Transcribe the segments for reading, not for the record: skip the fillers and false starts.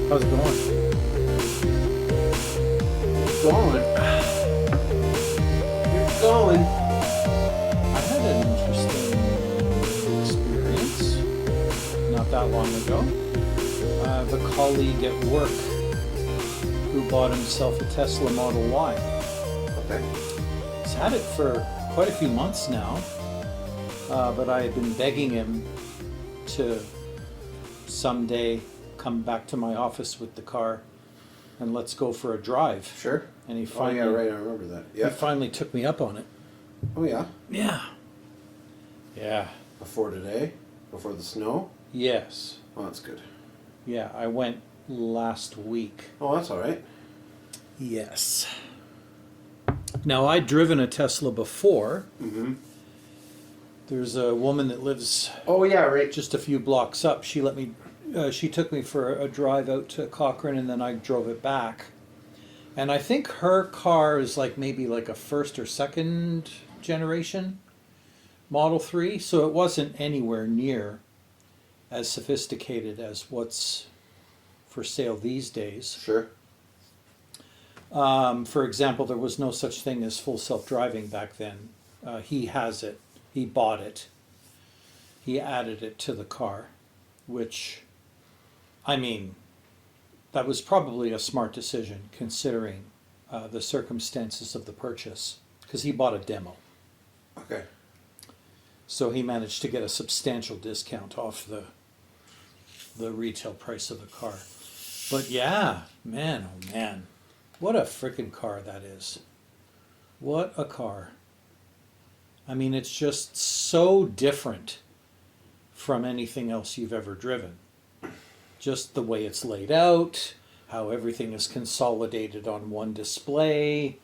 How's it going? Going. You're going. I had an interesting experience not that long ago. I have a colleague at work who bought himself a Tesla Model Y. Okay. He's had it for quite a few months now, but I had been begging him to someday come back to my office with the car and let's go for a drive. Sure. And he Oh finally, yeah, right. I remember that. Yeah. he finally took me up on it. Oh yeah. Yeah. Yeah. Before today, before the snow. Yes. Oh, that's good. Yeah, I went last week. Oh, that's all right. Yes. Now, I'd driven a Tesla before. Mm-hmm. There's a woman that lives Oh yeah, right. just a few blocks up. She let me. She took me for a drive out to Cochrane, and then I drove it back. And I think her car is like maybe like a first or second generation Model 3, so it wasn't anywhere near as sophisticated as what's for sale these days. Sure. For example, there was no such thing as full self-driving back then. He has it. He bought it. He added it to the car, which, I mean, that was probably a smart decision considering the circumstances of the purchase, because he bought a demo. Okay. So he managed to get a substantial discount off the retail price of the car. But yeah, man, oh man, what a freaking car that is. What a car. I mean, it's just so different from anything else you've ever driven. Just the way it's laid out, how everything is consolidated on one display,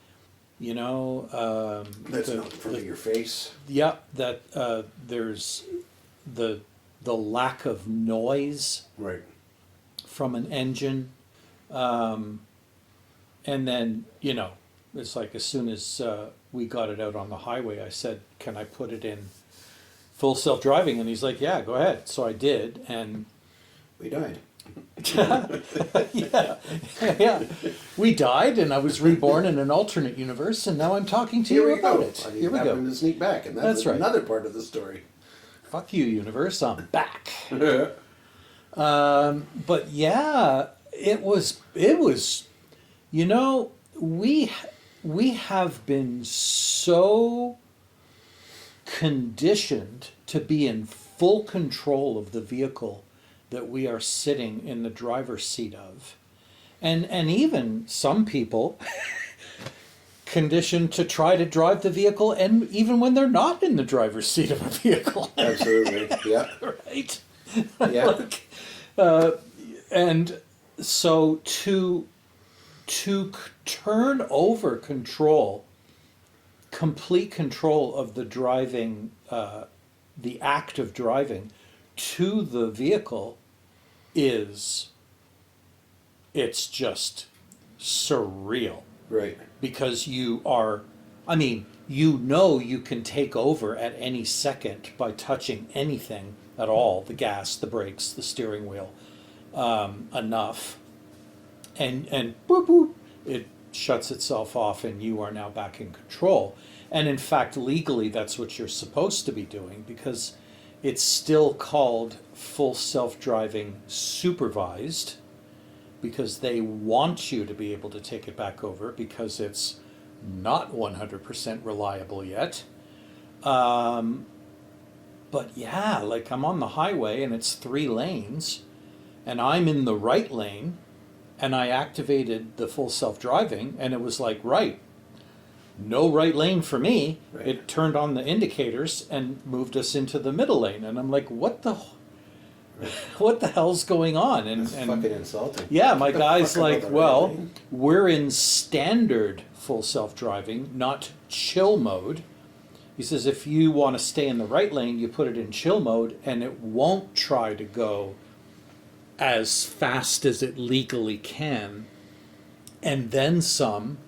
you know. That's not in front of your face. Yeah, that there's the lack of noise Right. from an engine, and then it's like as soon as we got it out on the highway, I said, "Can I put it in full self-driving?" And he's like, "Yeah, go ahead." So I did, and We died. yeah, yeah, we died, and I was reborn in an alternate universe, and now I'm talking to you about it. I Here we happened go. to sneak back, and that's right. another part of the story. Fuck you, universe. I'm back. But yeah, it was, we have been so conditioned to be in full control of the vehicle that we are sitting in the driver's seat of. And even some people conditioned to try to drive the vehicle, and even when they're not in the driver's seat of a vehicle. Absolutely. Yeah. Right? Yeah. And so to turn over control, complete control of the driving, the act of driving to the vehicle it's just surreal. Right. Because you are, I mean, you can take over at any second by touching anything at all, the gas, the brakes, the steering wheel, enough. And boop, boop, it shuts itself off and you are now back in control. And in fact, legally, that's what you're supposed to be doing, because it's still called full self-driving supervised, because they want you to be able to take it back over because it's not 100% reliable yet. But yeah, like I'm on the highway and it's 3 lanes and I'm in the right lane and I activated the full self-driving and it was like, right, no right lane for me. Right. It turned on the indicators and moved us into the middle lane. And I'm like, what the hell's going on? And Fucking insulting. yeah, my Get the guy's fuck out of like, the well, right lane. we're in standard full self-driving, not chill mode. He says, if you want to stay in the right lane, you put it in chill mode and it won't try to go as fast as it legally can, and then some,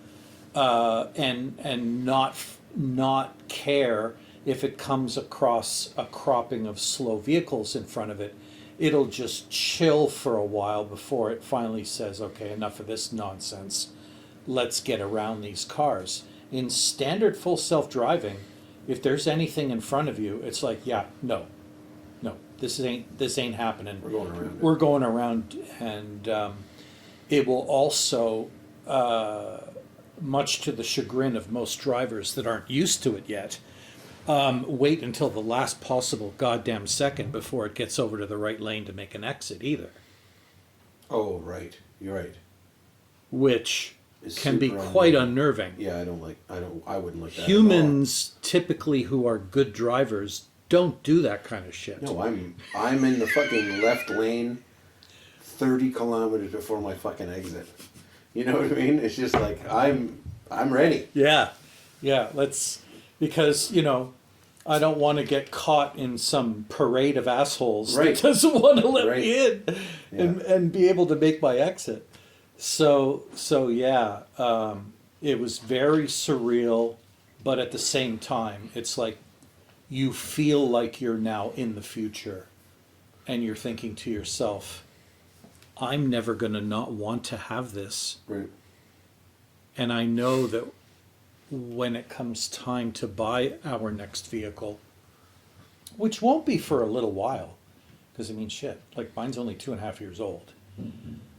and not care if it comes across a cropping of slow vehicles in front of it. it'll just chill for a while before it finally says, okay, enough of this nonsense. Let's get around these cars. In standard full self-driving, if there's anything in front of you, it's like, yeah, no, this ain't happening. We're going around. We're going around, and it will also, much to the chagrin of most drivers that aren't used to it yet, wait until the last possible goddamn second before it gets over to the right lane to make an exit either. Oh, right. You're right. Which It's can be super quite unnerving. unnerving. Yeah, I wouldn't like that. Humans, typically who are good drivers, don't do that kind of shit. At all. No, I'm in the fucking left lane 30 kilometers before my fucking exit. You know what I mean? It's just like I'm ready. Yeah, because, I don't want to get caught in some parade of assholes Right. that doesn't want to let Right. me in and be able to make my exit. So yeah, it was very surreal, but at the same time, it's like you feel like you're now in the future, and you're thinking to yourself, I'm never going to not want to have this. Right. And I know that when it comes time to buy our next vehicle, which won't be for a little while, because shit, like mine's only 2.5 years old.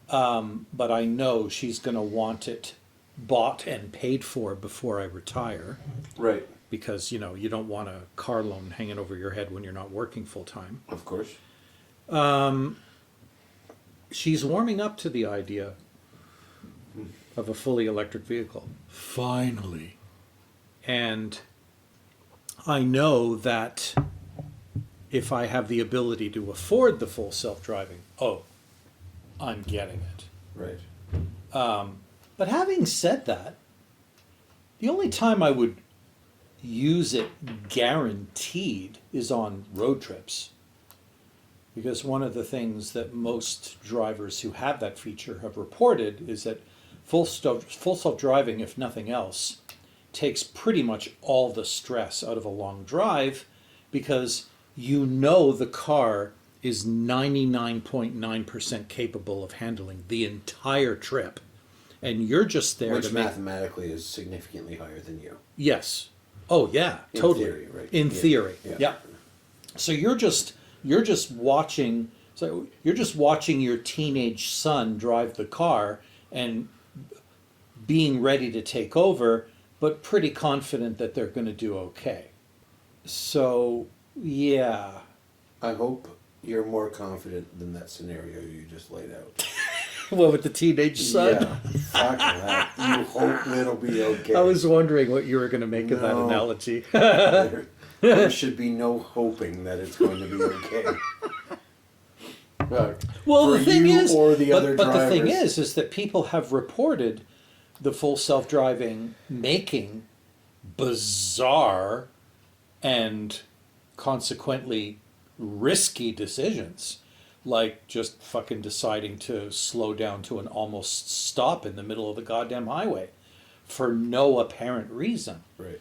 But I know she's going to want it bought and paid for before I retire, Right. because, you don't want a car loan hanging over your head when you're not working full time. Of course. She's warming up to the idea of a fully electric vehicle. Finally. And I know that if I have the ability to afford the full self-driving, I'm getting it. Right. But having said that, the only time I would use it guaranteed is on road trips. Because one of the things that most drivers who have that feature have reported is that full self-driving, if nothing else, takes pretty much all the stress out of a long drive, because the car is 99.9% capable of handling the entire trip. And you're just there Which to make... mathematically is significantly higher than you. Yes. Oh, yeah, In totally. theory, right? In Yeah. theory, Yeah. yeah. So you're just watching. So you're just watching your teenage son drive the car and being ready to take over, but pretty confident that they're going to do okay. So yeah. I hope you're more confident than that scenario you just laid out. Well, with the teenage son. Yeah. Fuck that. You hope it'll be okay. I was wondering what you were going to make of that No. analogy. There should be no hoping that it's going to be okay. Well, for the thing you is, or the other but the thing drivers. is that people have reported the full self-driving making bizarre and consequently risky decisions, like just fucking deciding to slow down to an almost stop in the middle of the goddamn highway for no apparent reason. Right.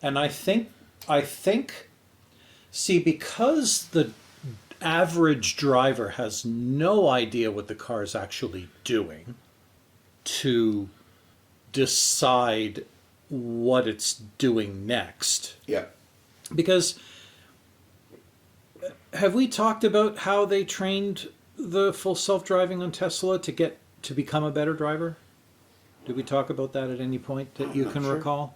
And I think, see, because the average driver has no idea what the car is actually doing to decide what it's doing next. Yeah. Because have we talked about how they trained the full self-driving on Tesla to become a better driver? Did we talk about that at any point that you Not can sure. recall?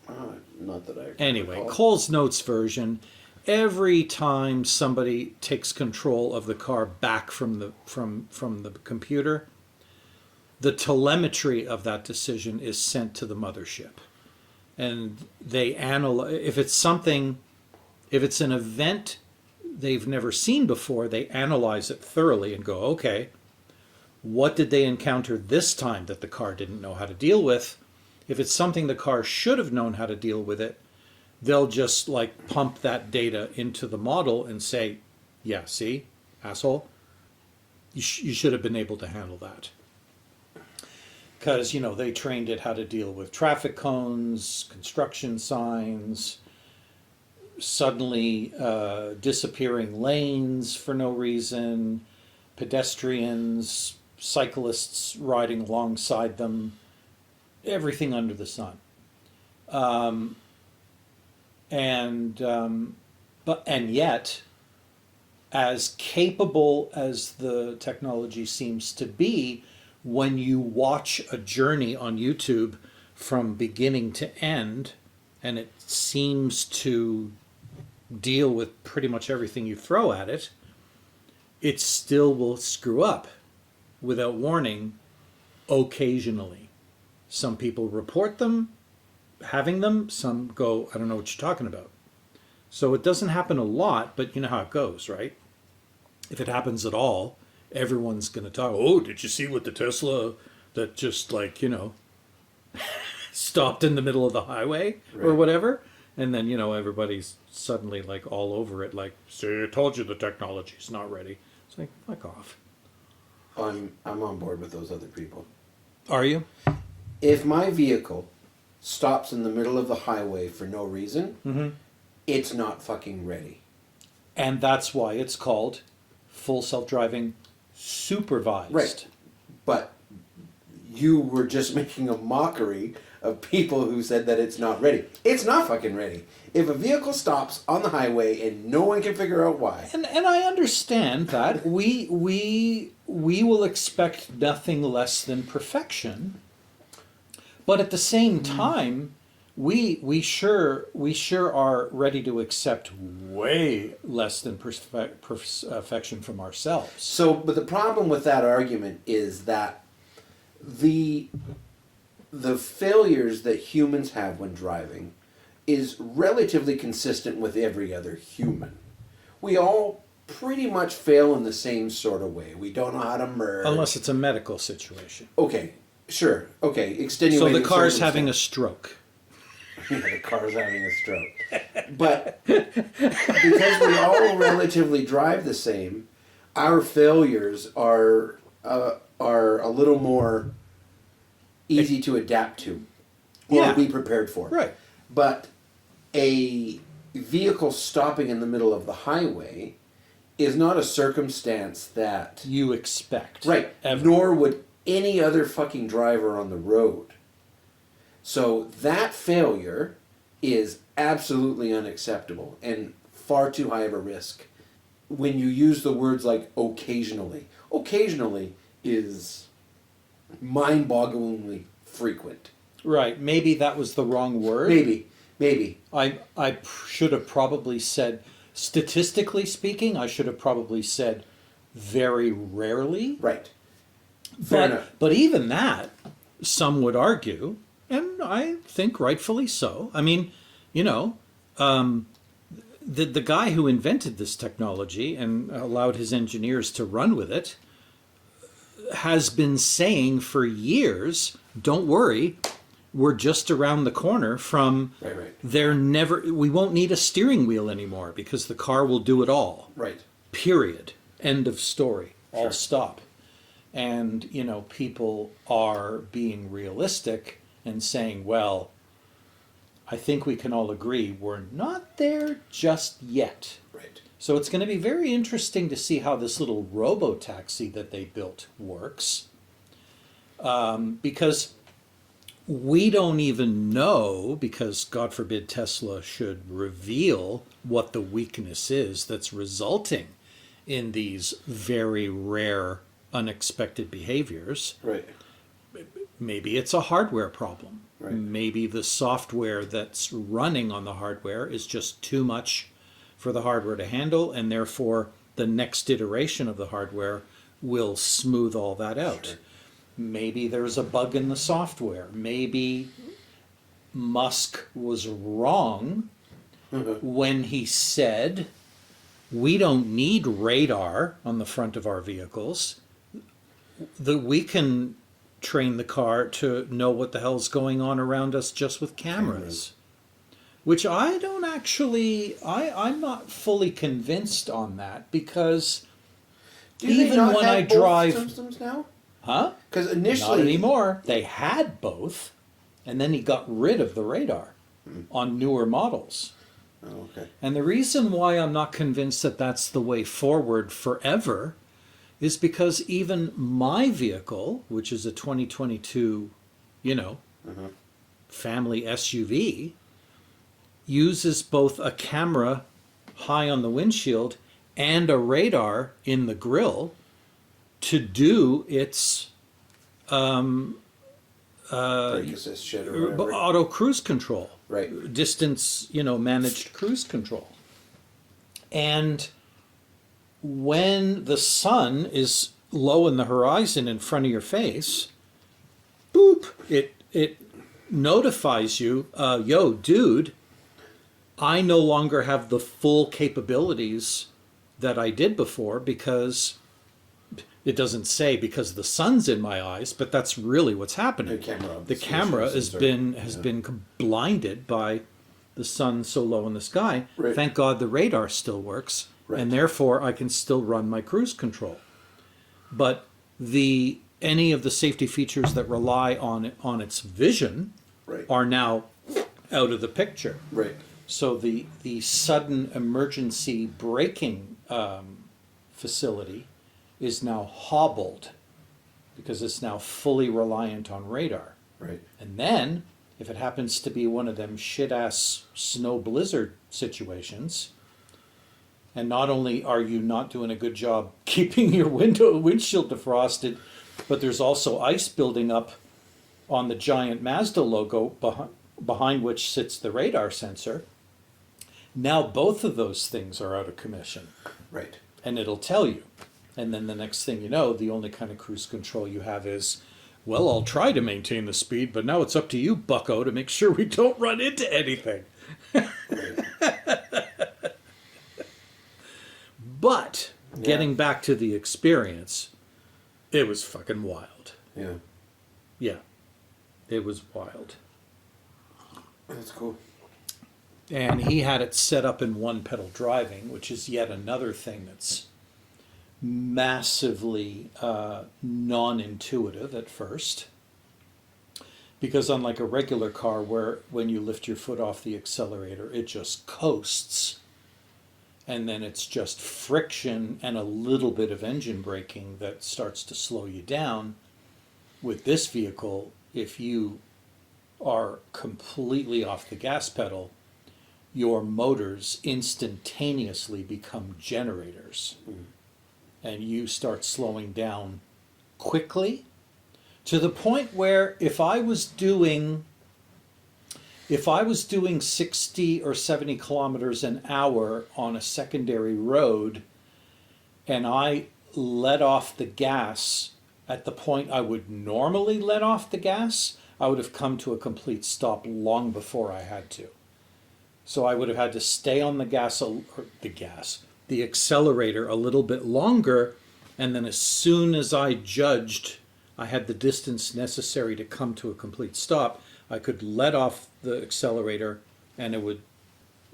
Not that I can Anyway, recall. Cole's Notes version, every time somebody takes control of the car back from the computer, the telemetry of that decision is sent to the mothership. And they analyze, if it's an event they've never seen before, they analyze it thoroughly and go, okay, what did they encounter this time that the car didn't know how to deal with? If it's something the car should have known how to deal with it, they'll just like pump that data into the model and say, yeah, see, asshole, you should have been able to handle that. Because, they trained it how to deal with traffic cones, construction signs, suddenly disappearing lanes for no reason, pedestrians, cyclists riding alongside them, everything under the sun. And yet, as capable as the technology seems to be, when you watch a journey on YouTube from beginning to end, and it seems to deal with pretty much everything you throw at it, it still will screw up without warning occasionally. Some people report them, having them, some go, I don't know what you're talking about. So it doesn't happen a lot, but you know how it goes, right? If it happens at all, everyone's going to talk, oh, did you see what the Tesla that just stopped in the middle of the highway or whatever? And then, everybody's suddenly all over it, see, I told you the technology's not ready. It's like, fuck off. I'm on board with those other people. Are you? If my vehicle stops in the middle of the highway for no reason, it's not fucking ready. And that's why it's called full self-driving supervised. Right. But you were just making a mockery of people who said that it's not ready. It's not fucking ready. If a vehicle stops on the highway and no one can figure out why. And I understand that. We will expect nothing less than perfection. But at the same time, we sure are ready to accept way less than perfection from ourselves. So, but the problem with that argument is that the failures that humans have when driving is relatively consistent with every other human. We all pretty much fail in the same sort of way. We don't know how to merge. Unless it's a medical situation. Okay, sure. Okay, extenuating. So the car's having a stroke. Yeah, the car's having a stroke. But because we all relatively drive the same, our failures are a little more easy to adapt to or be prepared for. Right. But a vehicle stopping in the middle of the highway is not a circumstance that you expect. Right. Ever. Nor would any other fucking driver on the road. So that failure is absolutely unacceptable and far too high of a risk. When you use the words like occasionally is mind-bogglingly frequent. Right. Maybe that was the wrong word. Maybe. I should have probably said, statistically speaking, I should have probably said very rarely. Right. Fair enough. But even that, some would argue, and I think rightfully so. I mean, the guy who invented this technology and allowed his engineers to run with it has been saying for years, don't worry, we're just around the corner from we won't need a steering wheel anymore because the car will do it all. Right. Period. End of story. All stop. And, people are being realistic and saying, well, I think we can all agree we're not there just yet. Right. So it's going to be very interesting to see how this little robo-taxi that they built works. Because we don't even know, because God forbid Tesla should reveal what the weakness is that's resulting in these very rare, unexpected behaviors. Right. Maybe it's a hardware problem. Right. Maybe the software that's running on the hardware is just too much for the hardware to handle, and therefore the next iteration of the hardware will smooth all that out. Sure. Maybe there's a bug in the software. Maybe Musk was wrong when he said, we don't need radar on the front of our vehicles. We can train the car to know what the hell's going on around us just with cameras. Which I don't actually, I'm not fully convinced on that, because even when I drive... systems now? Huh? Because initially... Not anymore. They had both, and then he got rid of the radar on newer models. Oh, okay. And the reason why I'm not convinced that that's the way forward forever is because even my vehicle, which is a 2022, you know, Uh-huh. family SUV, uses both a camera high on the windshield and a radar in the grill to do its Brake assist shit or whatever. auto cruise control. Right. Distance, managed cruise control. And when the sun is low in the horizon in front of your face, boop, it notifies you, yo, dude, I no longer have the full capabilities that I did before because it doesn't say because the sun's in my eyes, but that's really what's happening. The camera has been blinded by the sun so low in the sky. Right. Thank God the radar still works, Right. and therefore I can still run my cruise control. But any of the safety features that rely on its vision Right. are now out of the picture. Right. So the sudden emergency braking facility is now hobbled because it's now fully reliant on radar. Right. And then, if it happens to be one of them shit-ass snow blizzard situations, and not only are you not doing a good job keeping your windshield defrosted, but there's also ice building up on the giant Mazda logo behind which sits the radar sensor. Now both of those things are out of commission. Right. And it'll tell you. And then the next thing you know, the only kind of cruise control you have is, well, I'll try to maintain the speed, but now it's up to you, bucko, to make sure we don't run into anything. But getting back to the experience, it was fucking wild. Yeah. Yeah, it was wild. That's cool. And he had it set up in one pedal driving, which is yet another thing that's massively non-intuitive at first. Because unlike a regular car where when you lift your foot off the accelerator, it just coasts. And then it's just friction and a little bit of engine braking that starts to slow you down. With this vehicle, if you are completely off the gas pedal, your motors instantaneously become generators. And you start slowing down quickly to the point where if I was doing 60 or 70 kilometers an hour on a secondary road and I let off the gas at the point I would normally let off the gas, I would have come to a complete stop long before I had to. So I would have had to stay on the accelerator a little bit longer, and then as soon as I judged I had the distance necessary to come to a complete stop, I could let off the accelerator and it would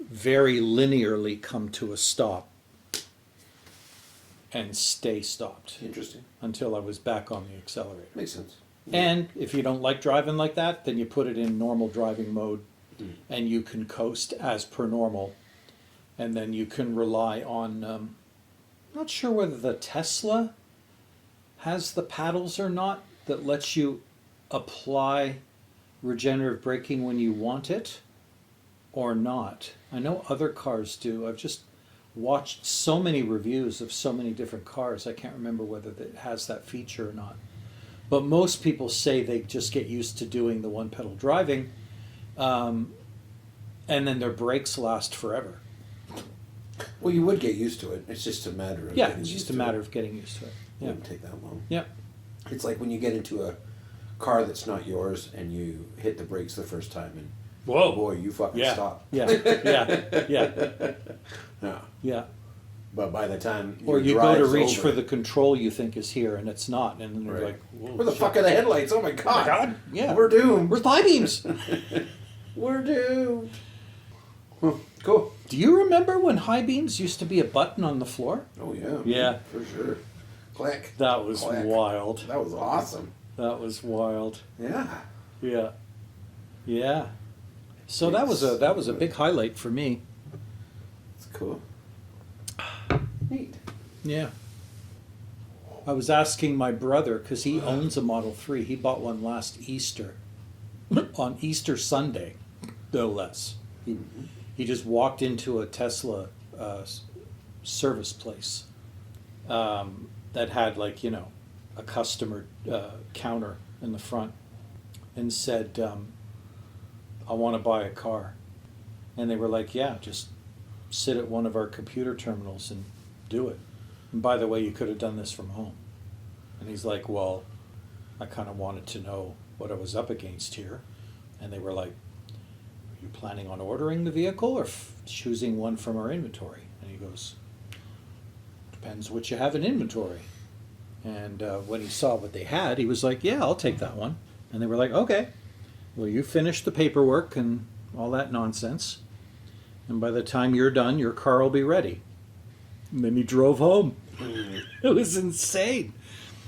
very linearly come to a stop and stay stopped Interesting. until I was back on the accelerator. Makes sense. And if you don't like driving like that, then you put it in normal driving mode and you can coast as per normal. And then you can rely on, not sure whether the Tesla has the paddles or not that lets you apply regenerative braking when you want it or not. I know other cars do. I've just watched so many reviews of so many different cars, I can't remember whether it has that feature or not. But most people say they just get used to doing the one pedal driving, and then their brakes last forever. Well, you would get used to it. It's just a matter of Yeah, it's just a matter of getting used to it. It Yeah. wouldn't take that long. Yeah. It's like when you get into a car that's not yours and you hit the brakes the first time and Whoa. boy, you fucking Yeah. stop. Yeah. Yeah. Yeah. No. Yeah. But by the time Or your you go to drive's reach over, for the control you think is here and it's not, and then you're Right. like, whoa, where the shit. fuck are the headlights? Oh my god! God, yeah. We're doomed. Where's the high beams? We're doomed. Cool. Do you remember when high beams used to be a button on the floor? Oh yeah. Yeah. For sure. Click. That was Clack. wild. That was awesome. That was wild. Yeah. Yeah. Yeah. So that was a big highlight for me. Cool. Neat. Yeah. I was asking my brother, because he owns a Model 3. He bought one last Easter, on Easter Sunday, no less. He just walked into a Tesla service place that had, like, you know, a customer counter in the front, and said, I want to buy a car. And they were like, yeah, just sit at one of our computer terminals and do it. And by the way, you could have done this from home. And he's like, well, I kind of wanted to know what I was up against here. And they were like, are you planning on ordering the vehicle or choosing one from our inventory? And he goes, depends what you have in inventory. And when he saw what they had, he was like, yeah, I'll take that one. And they were like, okay, well, you finish the paperwork and all that nonsense. And by the time you're done, your car will be ready. And then he drove home. It was insane.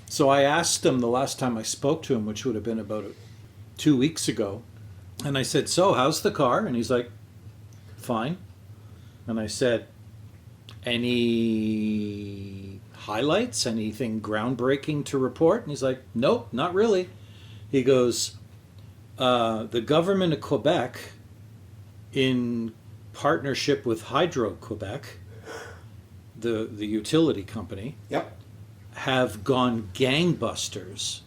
So I asked him the last time I spoke to him, which would have been about 2 weeks ago. And I said, so how's the car? And he's like, fine. And I said, any highlights, anything groundbreaking to report? And he's like, nope, not really. He goes, the government of Quebec, in partnership with Hydro-Quebec, the utility company, Yep. have gone gangbusters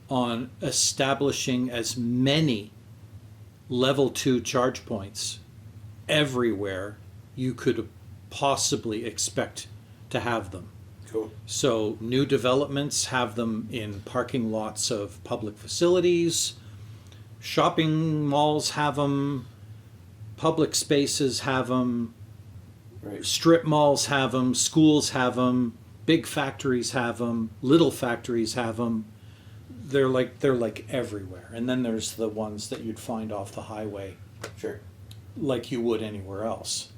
on establishing as many level 2 charge points everywhere you could possibly expect to have them. Cool. So new developments have them in parking lots of public facilities, shopping malls have them, public spaces have them, Right. strip malls have them, schools have them, big factories have them, little factories have them. They're like everywhere. And then there's the ones that you'd find off the highway, Sure. like you would anywhere else.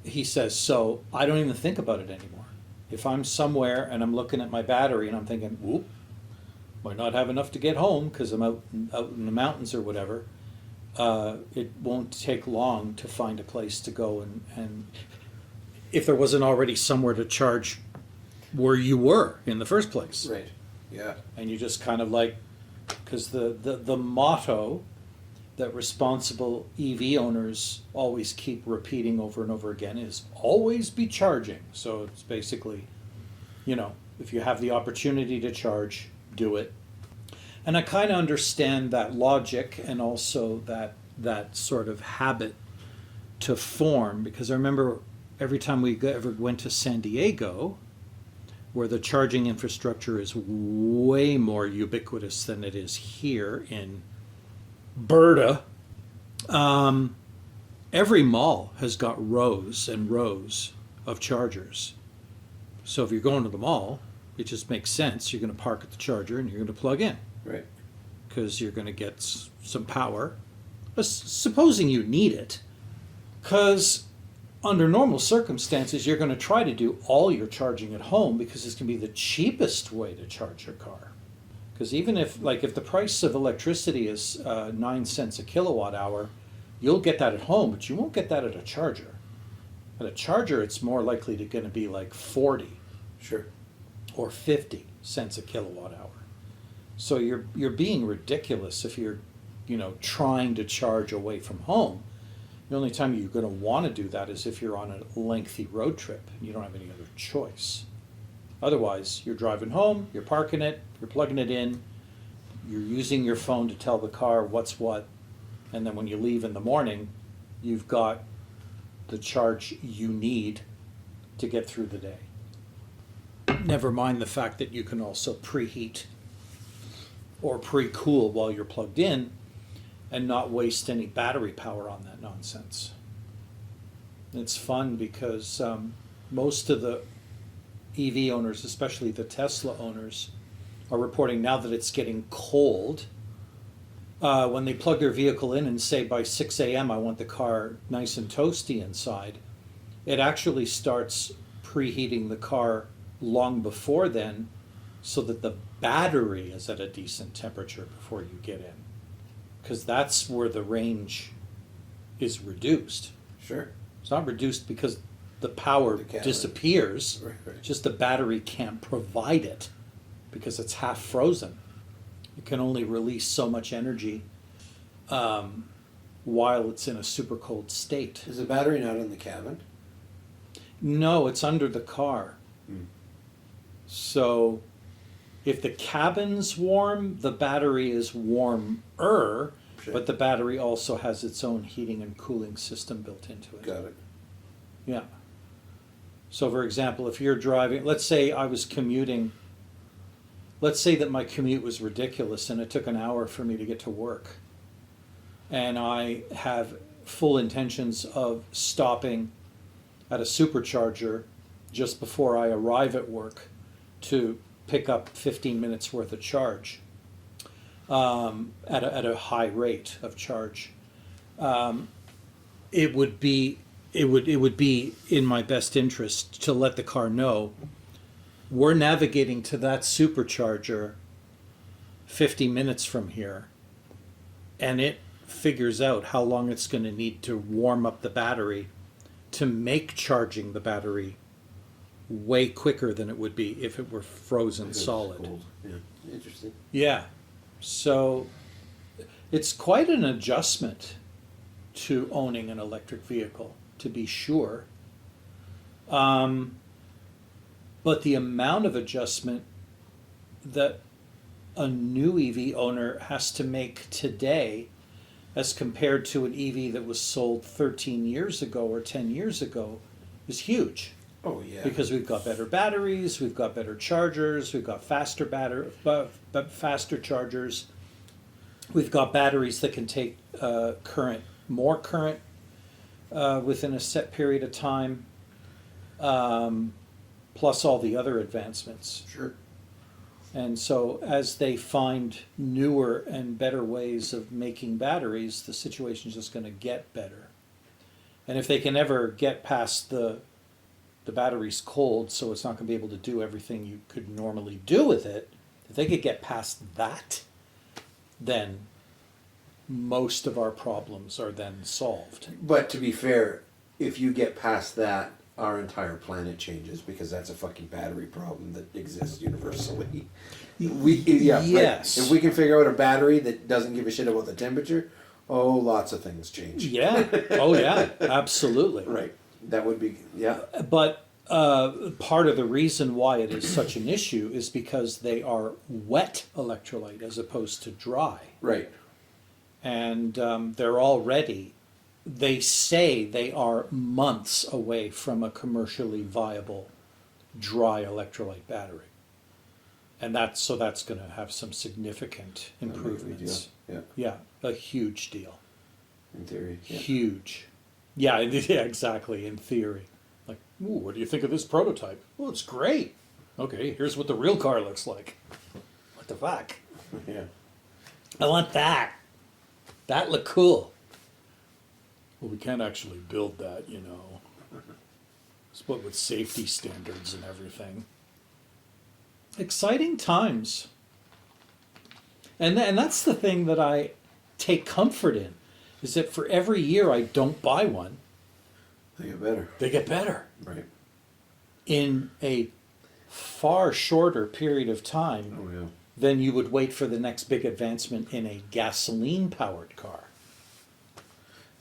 He says, so I don't even think about it anymore. If I'm somewhere and I'm looking at my battery and I'm thinking, whoop, might not have enough to get home because I'm out in the mountains or whatever, it won't take long to find a place to go and if there wasn't already somewhere to charge where you were in the first place. Right. Yeah. And you just kind of like, because the motto that responsible EV owners always keep repeating over and over again is always be charging. So it's basically, you know, if you have the opportunity to charge, do it. And I kind of understand that logic and also that sort of habit to form, because I remember every time we ever went to San Diego, where the charging infrastructure is way more ubiquitous than it is here in Berta, every mall has got rows and rows of chargers. So if you're going to the mall, it just makes sense. You're going to park at the charger and you're going to plug in. Right. Because you're going to get some power, supposing you need it. Because under normal circumstances, you're going to try to do all your charging at home because it's going to be the cheapest way to charge your car. Because even if the price of electricity is 9 cents a kilowatt hour, you'll get that at home, but you won't get that at a charger. At a charger, it's more likely going to be like 40 Sure. or 50 cents a kilowatt hour. So you're being ridiculous if you're, trying to charge away from home. The only time you're going to want to do that is if you're on a lengthy road trip and you don't have any other choice. Otherwise, you're driving home, you're parking it, you're plugging it in, you're using your phone to tell the car what's what, and then when you leave in the morning, you've got the charge you need to get through the day. Never mind the fact that you can also preheat or pre-cool while you're plugged in and not waste any battery power on that nonsense. It's fun because most of the EV owners, especially the Tesla owners, are reporting now that it's getting cold. When they plug their vehicle in and say by 6 a.m. I want the car nice and toasty inside, it actually starts preheating the car long before then so that the battery is at a decent temperature before you get in. Because that's where the range is reduced. Sure. It's not reduced because the power The cavity. disappears. Right. Just the battery can't provide it because it's half frozen. It can only release so much energy while it's in a super cold state. Is the battery not in the cabin? No, it's under the car. Hmm. So if the cabin's warm, the battery is warmer, Sure. but the battery also has its own heating and cooling system built into it. Got it. Yeah. So for example, if you're driving, let's say I was commuting, let's say that my commute was ridiculous and it took an hour for me to get to work. And I have full intentions of stopping at a supercharger just before I arrive at work to pick up 15 minutes worth of charge at a high rate of charge. It would be in my best interest to let the car know we're navigating to that supercharger 50 minutes from here, and it figures out how long it's going to need to warm up the battery to make charging the battery way quicker than it would be if it were frozen It's solid. cold. Yeah. Interesting. Yeah. So it's quite an adjustment to owning an electric vehicle, to be sure. But the amount of adjustment that a new EV owner has to make today as compared to an EV that was sold 13 years ago or 10 years ago is huge. Oh yeah. Because we've got better batteries, we've got better chargers, we've got faster faster chargers. We've got batteries that can take more current within a set period of time, plus all the other advancements. Sure. And so as they find newer and better ways of making batteries, the situation's just going to get better. And if they can ever get past the battery's cold, so it's not going to be able to do everything you could normally do with it, if they could get past that, then most of our problems are then solved. But to be fair, if you get past that, our entire planet changes because that's a fucking battery problem that exists universally. Yes. Right? If we can figure out a battery that doesn't give a shit about the temperature, lots of things change. Yeah. Oh, yeah. Absolutely. Right. That would be, yeah. But part of the reason why it is such an issue is because they are wet electrolyte as opposed to dry. Right. And they're already, they say they are months away from a commercially viable dry electrolyte battery. And that's going to have some significant improvements. Yeah. Yeah, a huge deal. In theory. Yeah. Huge. Yeah, yeah, exactly, in theory. Like, ooh, what do you think of this prototype? Well, it's great. Okay, here's what the real car looks like. What the fuck? Yeah. I want that. That look cool. Well, we can't actually build that, you know. But with safety standards and everything. Exciting times. And that's the thing that I take comfort in, is that for every year I don't buy one, They get better. they get better. Right. In a far shorter period of time Oh yeah. than you would wait for the next big advancement in a gasoline-powered car.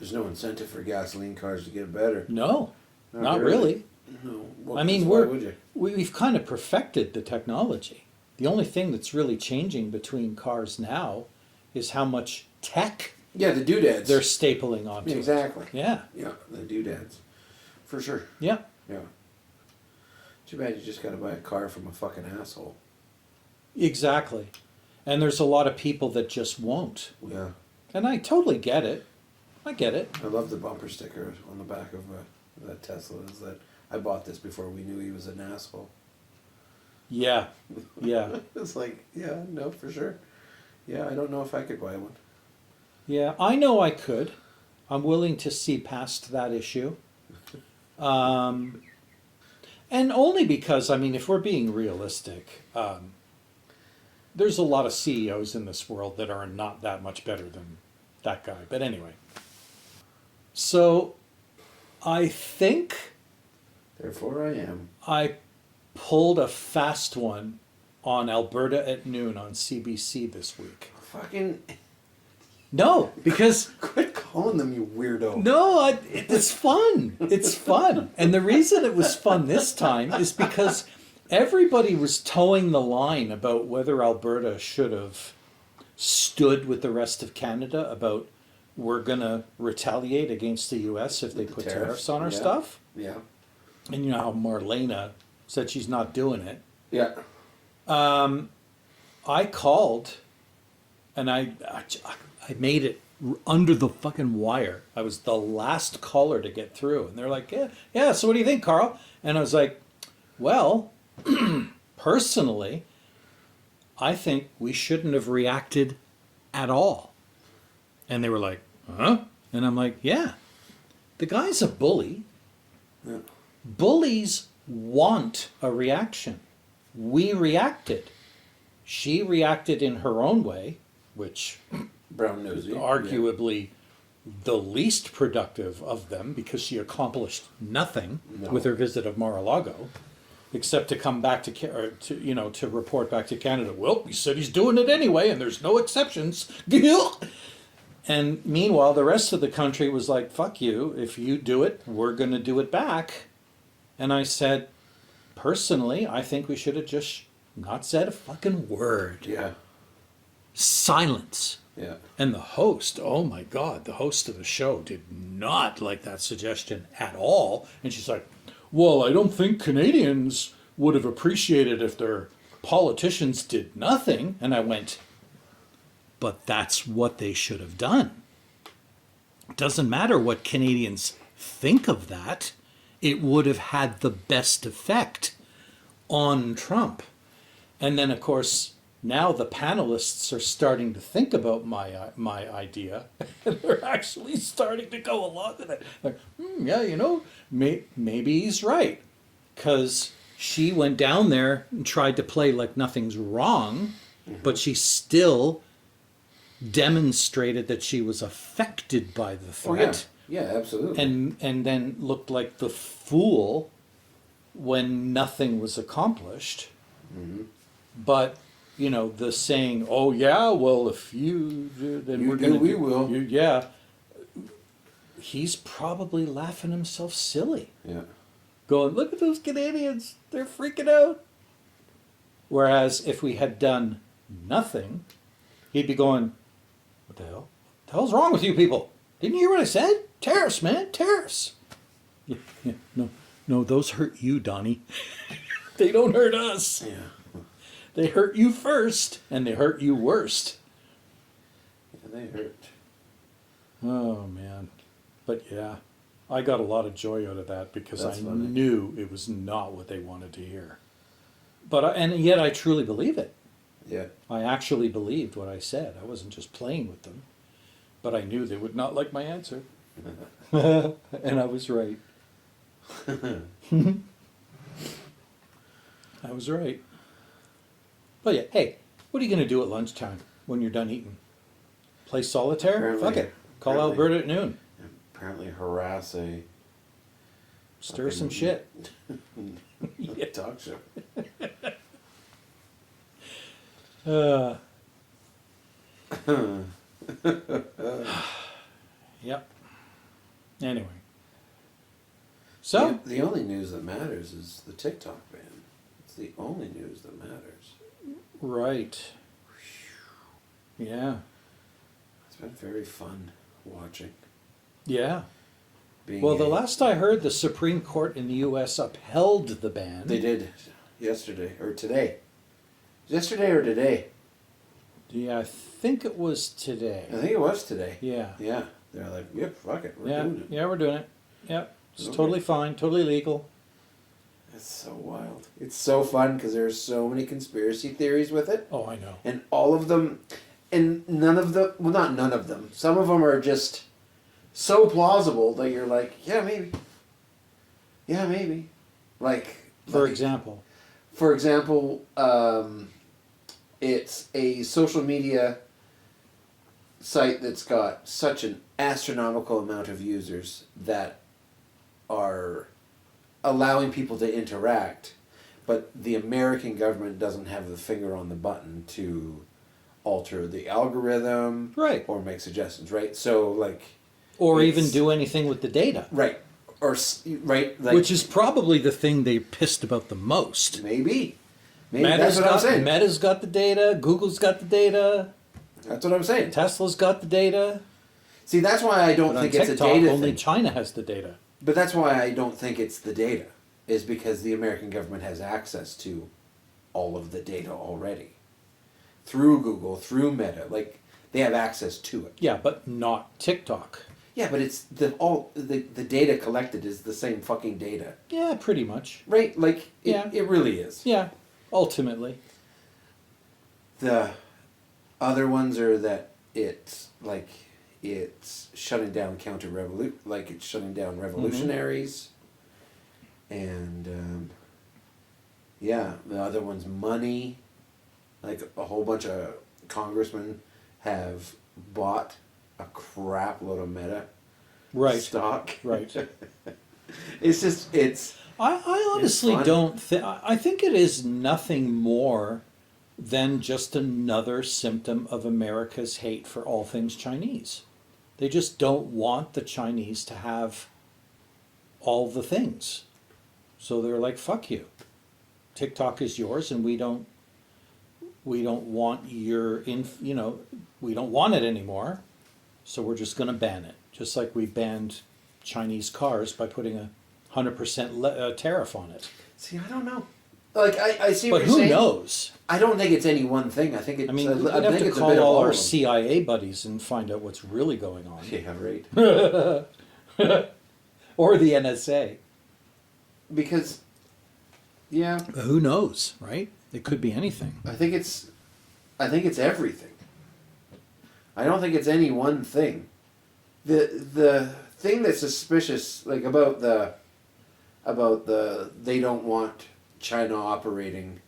There's no incentive for gasoline cars to get better. No, not really. No. Well, I mean, why would you? we've kind of perfected the technology. The only thing that's really changing between cars now is how much tech Yeah, the doodads. they're stapling onto it. Exactly. Yeah, Yeah, the doodads. For sure. yeah, Yeah. Too bad you just gotta buy a car from a fucking asshole. exactly. And there's a lot of people that just won't. Yeah. And I totally get it. I get it. I love the bumper sticker on the back of that Tesla. Is that I bought this before we knew he was an asshole. Yeah, yeah, It's like, yeah, no, for sure. Yeah, I don't know if I could buy one. yeah. I know I could. I'm willing to see past that issue. And only because, I mean, if we're being realistic, there's a lot of CEOs in this world that are not that much better than that guy. But anyway. So, I think Therefore I am. I pulled a fast one on Alberta at noon on CBC this week. Fucking No, because quit calling them, you weirdo. no, it's fun. It's fun. And the reason it was fun this time is because everybody was towing the line about whether Alberta should have stood with the rest of Canada about we're going to retaliate against the US if they The put tariffs, tariffs on our yeah. stuff. Yeah. And you know how Marlena said she's not doing it. Yeah. I called and I made it under the fucking wire. I was the last caller to get through. And they're like, yeah, so what do you think, Carl? And I was like, well, personally, I think we shouldn't have reacted at all. And they were like, huh? And I'm like, yeah, the guy's a bully. Yeah. Bullies want a reaction. We reacted. She reacted in her own way, which Brown nosy. arguably the least productive of them because she accomplished nothing No. with her visit of Mar-a-Lago, except to come back to report back to Canada. Well, he said he's doing it anyway, and there's no exceptions. And meanwhile, the rest of the country was like, "Fuck you! If you do it, we're going to do it back." And I said, personally, I think we should have just not said a fucking word. Yeah. Silence. Yeah. And the host, oh my God, the host of the show did not like that suggestion at all. And she's like, well, I don't think Canadians would have appreciated if their politicians did nothing. And I went, but that's what they should have done. It doesn't matter what Canadians think of that. It would have had the best effect on Trump. And then, of course, now the panelists are starting to think about my idea, and they're actually starting to go along with it. Like, yeah, you know, maybe he's right, because she went down there and tried to play like nothing's wrong, but she still demonstrated that she was affected by the threat, Yeah, absolutely. and then looked like the fool when nothing was accomplished. But you know, the saying, "Oh yeah, well if you do, then You we're do, going to we will." Yeah, he's probably laughing himself silly, Yeah. going, "Look at those Canadians; they're freaking out." Whereas if we had done nothing, he'd be going, "What the hell? What the hell's wrong with you people? Didn't you hear what I said? Tariffs, man, tariffs." Yeah, no, those hurt you, Donnie. They don't hurt us. Yeah. They hurt you first, and they hurt you worst. Yeah, they hurt. Oh, man. But yeah, I got a lot of joy out of that because That's I funny. knew it was not what they wanted to hear. And yet I truly believe it. Yeah. I actually believed what I said. I wasn't just playing with them. But I knew they would not like my answer. And I was right. I was right. But yeah, hey, what are you going to do at lunchtime when you're done eating? Play solitaire? Apparently- Fuck it. Call apparently- Alberta at noon. Apparently harass a Stir some fucking- shit. yeah. Talk show. Yep. Anyway. So, The only news that matters is the TikTok ban. It's the only news that matters. right. Yeah. It's been very fun watching. Yeah. Being Well, the a- last I heard, the Supreme Court in the U.S. upheld the ban. They did yesterday or today. Yesterday or today? Yeah, I think it was today. I think it was today. Yeah. Yeah. They're like, yep, fuck it, we're Yeah, doing it. yeah, we're doing it. Yeah, it's Okay. totally fine, totally legal. It's so wild. It's so fun because there's so many conspiracy theories with it, Oh, I know. and all of them, and none of them. Well, not none of them. Some of them are just so plausible that you're like, yeah, maybe. Yeah, maybe. For example. For example, it's a social media site that's got such an astronomical amount of users that are allowing people to interact, but the American government doesn't have the finger on the button to alter the algorithm, Right. or make suggestions, right? So like, Or it's- even do anything with the data. right, or right, like, Which is probably the thing they pissed about the most. maybe that's what I'm saying. Meta's got the data, Google's got the data, That's what I'm saying. Tesla's got the data. See, that's why I don't But on think it's a TikTok, data only thing. China has the data. But that's why I don't think it's the data, is because the American government has access to all of the data already. Through Google, through Meta, like they have access to it. Yeah, but not TikTok. Yeah, but it's the data collected is the same fucking data. Yeah, pretty much. Right? Like Yeah. it really is. Yeah, ultimately. The other ones are that it's shutting down it's shutting down revolutionaries, and yeah, the other one's money. Like a whole bunch of congressmen have bought a crap load of Meta Right. stock. Right. It's I honestly fun. don't think. I think it is nothing more than just another symptom of America's hate for all things Chinese. They just don't want the Chinese to have all the things. So they're like, fuck you. TikTok is yours and we don't want we don't want it anymore. So we're just going to ban it. Just like we banned Chinese cars by putting a 100% tariff on it. see, I don't know. Like I see But what you're who saying. knows? I don't think it's any one thing. I think it's. I mean, I we'd have think to it's a call bit of all our of them. CIA buddies and find out what's really going on. Yeah, right. Or the NSA. Because, yeah, Who knows, right? It could be anything. I think it's everything. I don't think it's any one thing. The thing that's suspicious, like about the they don't want China operating,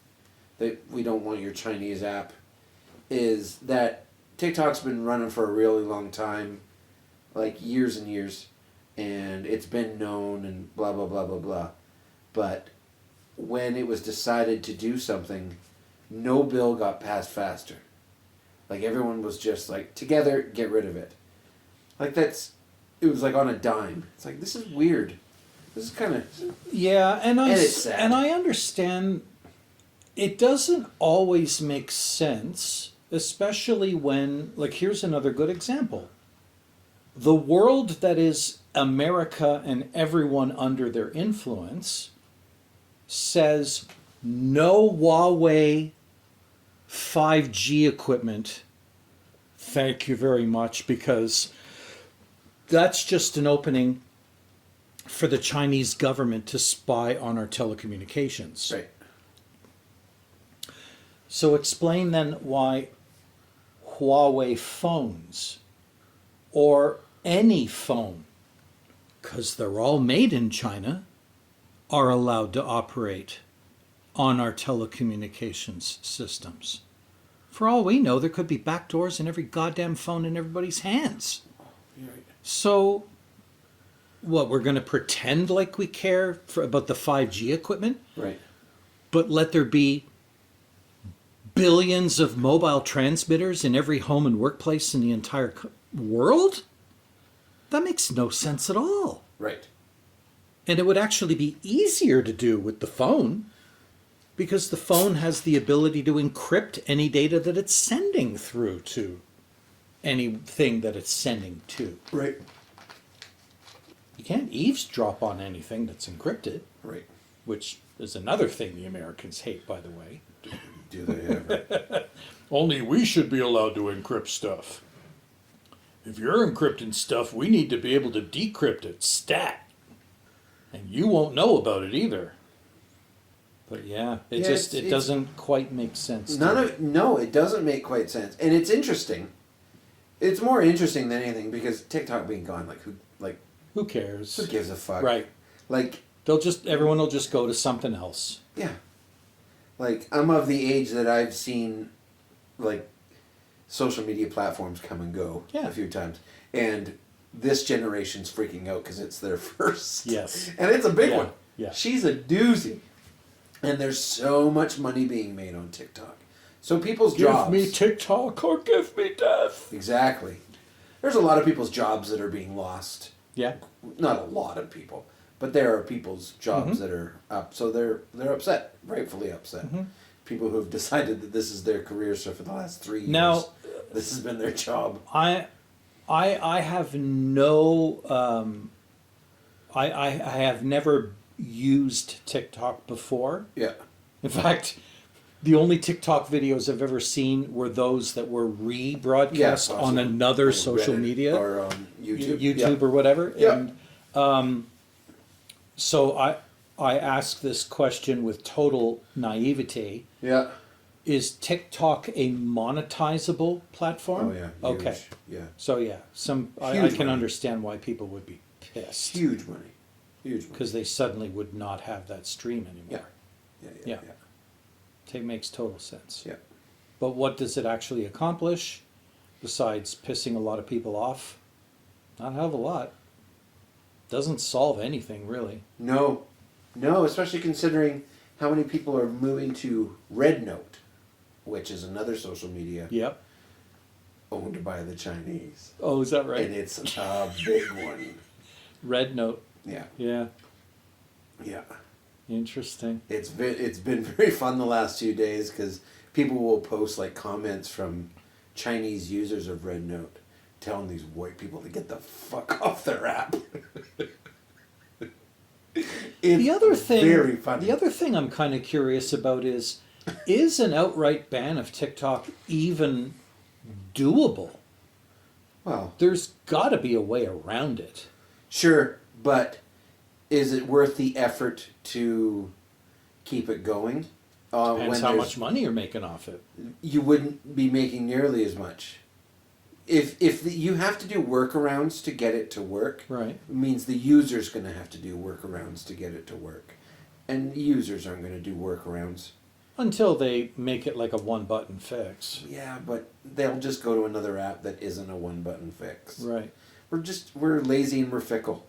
we don't want your Chinese app, is that TikTok's been running for a really long time, like years and years, and it's been known and blah blah blah blah blah. But when it was decided to do something, no bill got passed faster. Like everyone was just like, together, get rid of it. Like it was like on a dime. It's like, this is weird. This is kind of, Yeah, and it's sad. I understand it doesn't always make sense, especially when, like, here's another good example. The world that is America and everyone under their influence says no Huawei 5G equipment. Thank you very much, because that's just an opening for the Chinese government to spy on our telecommunications. right. So explain then why Huawei phones or any phone, because they're all made in China, are allowed to operate on our telecommunications systems. For all we know, there could be backdoors in every goddamn phone in everybody's hands. You're right. So, what, we're going to pretend like we care about the 5G equipment, Right. but let there be billions of mobile transmitters in every home and workplace in the entire world? That makes no sense at all. Right. And it would actually be easier to do with the phone, because the phone has the ability to encrypt any data that it's sending through to anything that it's sending to. Right. You can't eavesdrop on anything that's encrypted, Right. which is another thing the Americans hate, by the way. Do they ever? Only we should be allowed to encrypt stuff. If you're encrypting stuff, we need to be able to decrypt it, stat. And you won't know about it either. But yeah, it Yeah, just it's- doesn't quite make sense. No, it doesn't make quite sense. And it's interesting. It's more interesting than anything because TikTok being gone, Who cares? who gives a fuck? Right. Like, Everyone will just go to something else. yeah. Like, I'm of the age that I've seen, like, social media platforms come and go Yeah. a few times. And this generation's freaking out because it's their first. Yes. And it's a big Yeah, one. yeah. She's a doozy. And there's so much money being made on TikTok. So people's jobs. Give me TikTok or give me death. Exactly. There's a lot of people's jobs that are being lost. Yeah. Not a lot of people, but there are people's jobs Mm-hmm. that are up. So they're upset, rightfully upset. Mm-hmm. People who have decided that this is their career. So for the last 3 years, Now, this has been their job. I have no I have never used TikTok before. Yeah. In fact, the only TikTok videos I've ever seen were those that were rebroadcast on another social Reddit media, or YouTube, YouTube or whatever. Yeah. And so I ask this question with total naivety: Yeah. is TikTok a monetizable platform? Oh yeah. Okay. Huge. Yeah. So yeah, I Huge can money. understand why people would be pissed Huge money. Huge money. because they suddenly would not have that stream anymore. Yeah. Yeah. Yeah. Yeah. It makes total sense. Yeah. But what does it actually accomplish besides pissing a lot of people off? Not a hell of a lot. Doesn't solve anything really. No. No, especially considering how many people are moving to Red Note, which is another social media Yep. owned by the Chinese. Oh, is that right? And it's a big one. Red Note. Yeah. Yeah. Yeah. Interesting. It's been very fun the last 2 days because people will post like comments from Chinese users of Red Note telling these white people to get the fuck off their app. The other thing, very funny. the other thing I'm kind of curious about is an outright ban of TikTok even doable? Well, There's got to be a way around it. sure, but is it worth the effort to keep it going? Depends how much money you're making off it. You wouldn't be making nearly as much. You have to do workarounds to get it to work, Right. it means the user's going to have to do workarounds to get it to work. And users aren't going to do workarounds. Until they make it like a one-button fix. Yeah, but they'll just go to another app that isn't a one-button fix. Right. We're lazy and we're fickle.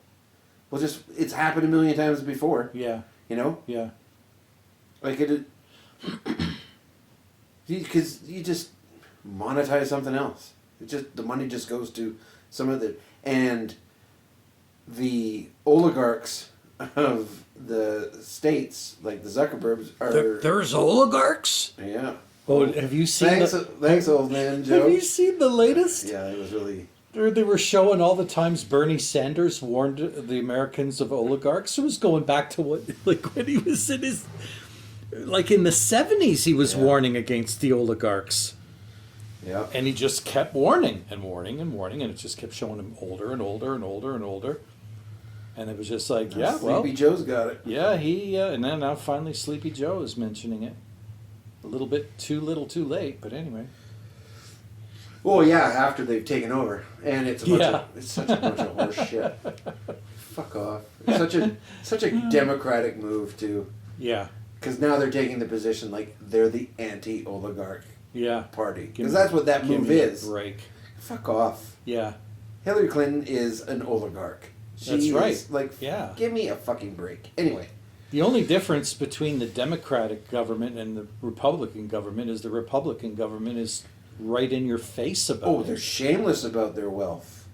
It's happened a million times before, Yeah. you know? Yeah. Like because you just monetize something else. The money just goes to some of and the oligarchs of the states, like the Zuckerbergs, are There's oligarchs. yeah. Oh, have you seen? Thanks, old man Joe. Have you seen the latest? Yeah, it was really. They were showing all the times Bernie Sanders warned the Americans of oligarchs. It was going back to when he was in his, like in the 70s, he was warning against the oligarchs. Yeah. And he just kept warning and warning and warning, and it just kept showing him older and older and older and older. And it was just like, Sleepy Joe's got it. yeah, and then now finally Sleepy Joe is mentioning it. A little bit too little too late, but anyway. Well, yeah, after they've taken over, and it's such a bunch of horse shit. Fuck off! It's such a democratic move too, Yeah, because now they're taking the position like they're the anti-oligarch yeah. party, Give because me- that's what that give move me a is. break. Fuck off! Yeah, Hillary Clinton is an oligarch. That's right. Is like, Yeah. give me a fucking break. Anyway, the only difference between the Democratic government and the Republican government is the Republican government is right in your face about they're it. shameless about their wealth.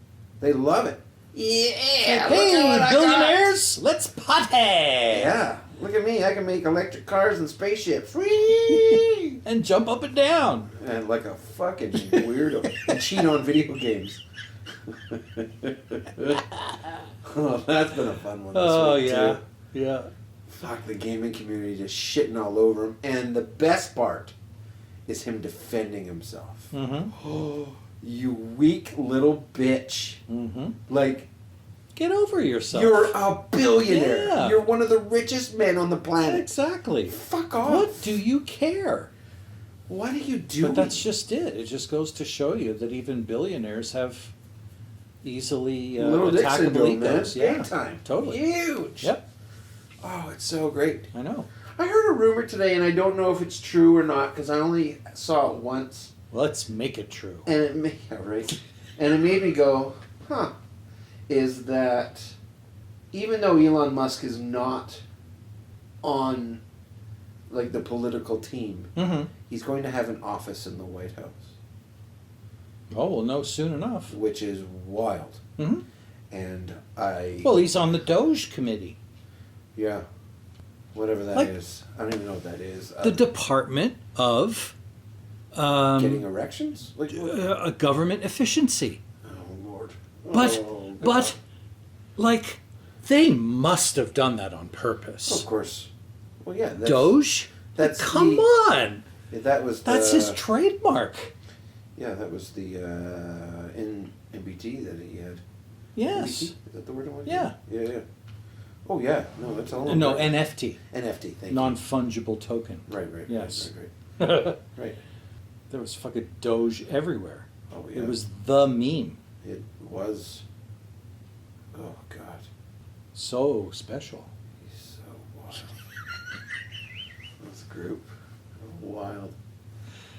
They love it. Yeah. look Hey, at what I got. billionaires, let's party! Yeah. Look at me. I can make electric cars and spaceships. Whee! And jump up and down. And like a fucking weirdo. And cheat on video games. Oh, that's been a fun one this week, Yeah, too. yeah. Fuck, the gaming community just shitting all over him. And the best part is him defending himself. Mm-hmm. Oh, you weak little bitch. Mm-hmm. Like, Get over yourself. you're a billionaire. Yeah. You're one of the richest men on the planet. Exactly. Fuck off. What do you care? What are you doing? But that's just it. It just goes to show you that even billionaires have easily Little dick attackable syndrome, man. egos. Yeah, Big time. totally. Huge. Yep, Oh, it's so great. I know. I heard a rumor today, and I don't know if it's true or not, because I only saw it once, Let's make it true. and it made and it made me go, huh? is that even though Elon Musk is not on like the political team, Mm-hmm. he's going to have an office in the White House, Oh, we'll know soon enough. which is wild. Mm-hmm. And Well, he's on the Doge committee. yeah, whatever that is. Like- I don't even know what that is. The Department of Getting erections? Like what? Government Efficiency. Oh Lord. But, Oh, but, like, they must have done that on purpose. of course. Well, yeah. That's, Doge? That's Come the- on! That was the, That's his trademark. Yeah, that was the NBT that he had. Yes. NBT? Is that the word I want? Yeah. Yeah. Oh yeah. No, that's all. No, right. NFT. NFT. Thank Non-fungible token. you. Right. Yes. Right. Right. There was fucking Doge everywhere. Oh yeah. It was the meme. It was. Oh God. So special. He's so wild. This group. Wild.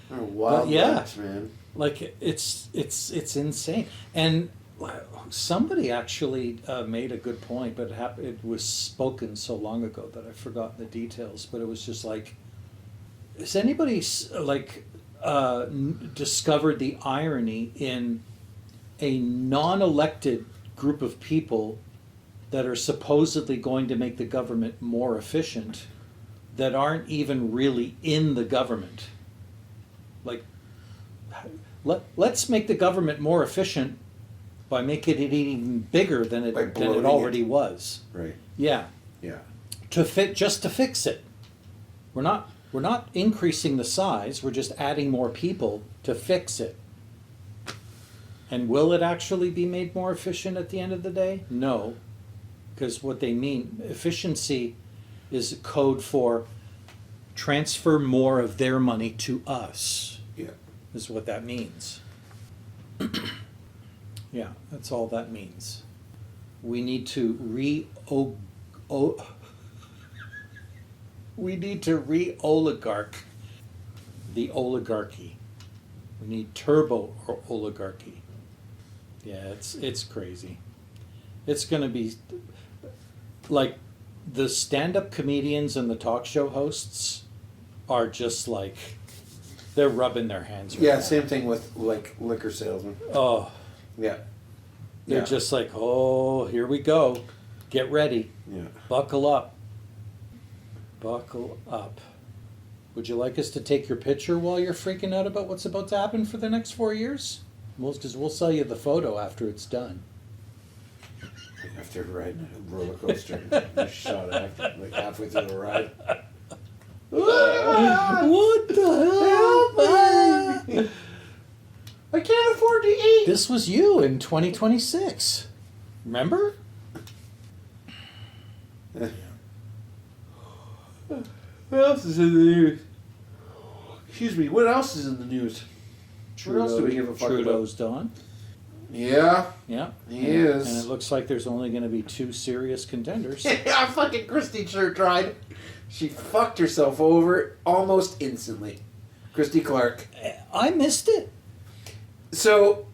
They're a wild yeah. bunch, man. Like, it's insane. And somebody actually made a good point, but it was spoken so long ago that I've forgotten the details. But it was just like, has anybody discovered the irony in a non-elected group of people that are supposedly going to make the government more efficient that aren't even really in the government? Like, let's make the government more efficient by making it even bigger than it bloating already was. Right. Yeah, Yeah. to fix it. We're not increasing the size. We're just adding more people to fix it. And will it actually be made more efficient at the end of the day? No, because what they mean, efficiency is code for transfer more of their money to us, Yeah. is what that means. Yeah, that's all that means. We need to re-oligarch the oligarchy. We need turbo oligarchy. Yeah, it's crazy. It's gonna be like the stand-up comedians and the talk show hosts are just like they're rubbing their hands. Right Yeah. now. Same thing with like liquor salesmen. Oh, Yeah. they're Yeah. just like, oh, here we go. Get ready. Yeah. Buckle up. Buckle up. Would you like us to take your picture while you're freaking out about what's about to happen for the next 4 years? Because we'll sell you the photo after it's done. After riding a roller coaster, you shot after like halfway through the ride. What the hell? I can't afford to eat. This was you in 2026. Remember? What else is in the news? Excuse me. What else is in the news? What else do we give a fuck Trudeau's done. Yeah, Yeah. he is. And it looks like there's only going to be 2 serious contenders. Yeah, fucking Christy sure tried. She fucked herself over almost instantly. Christy Clark. I missed it. So,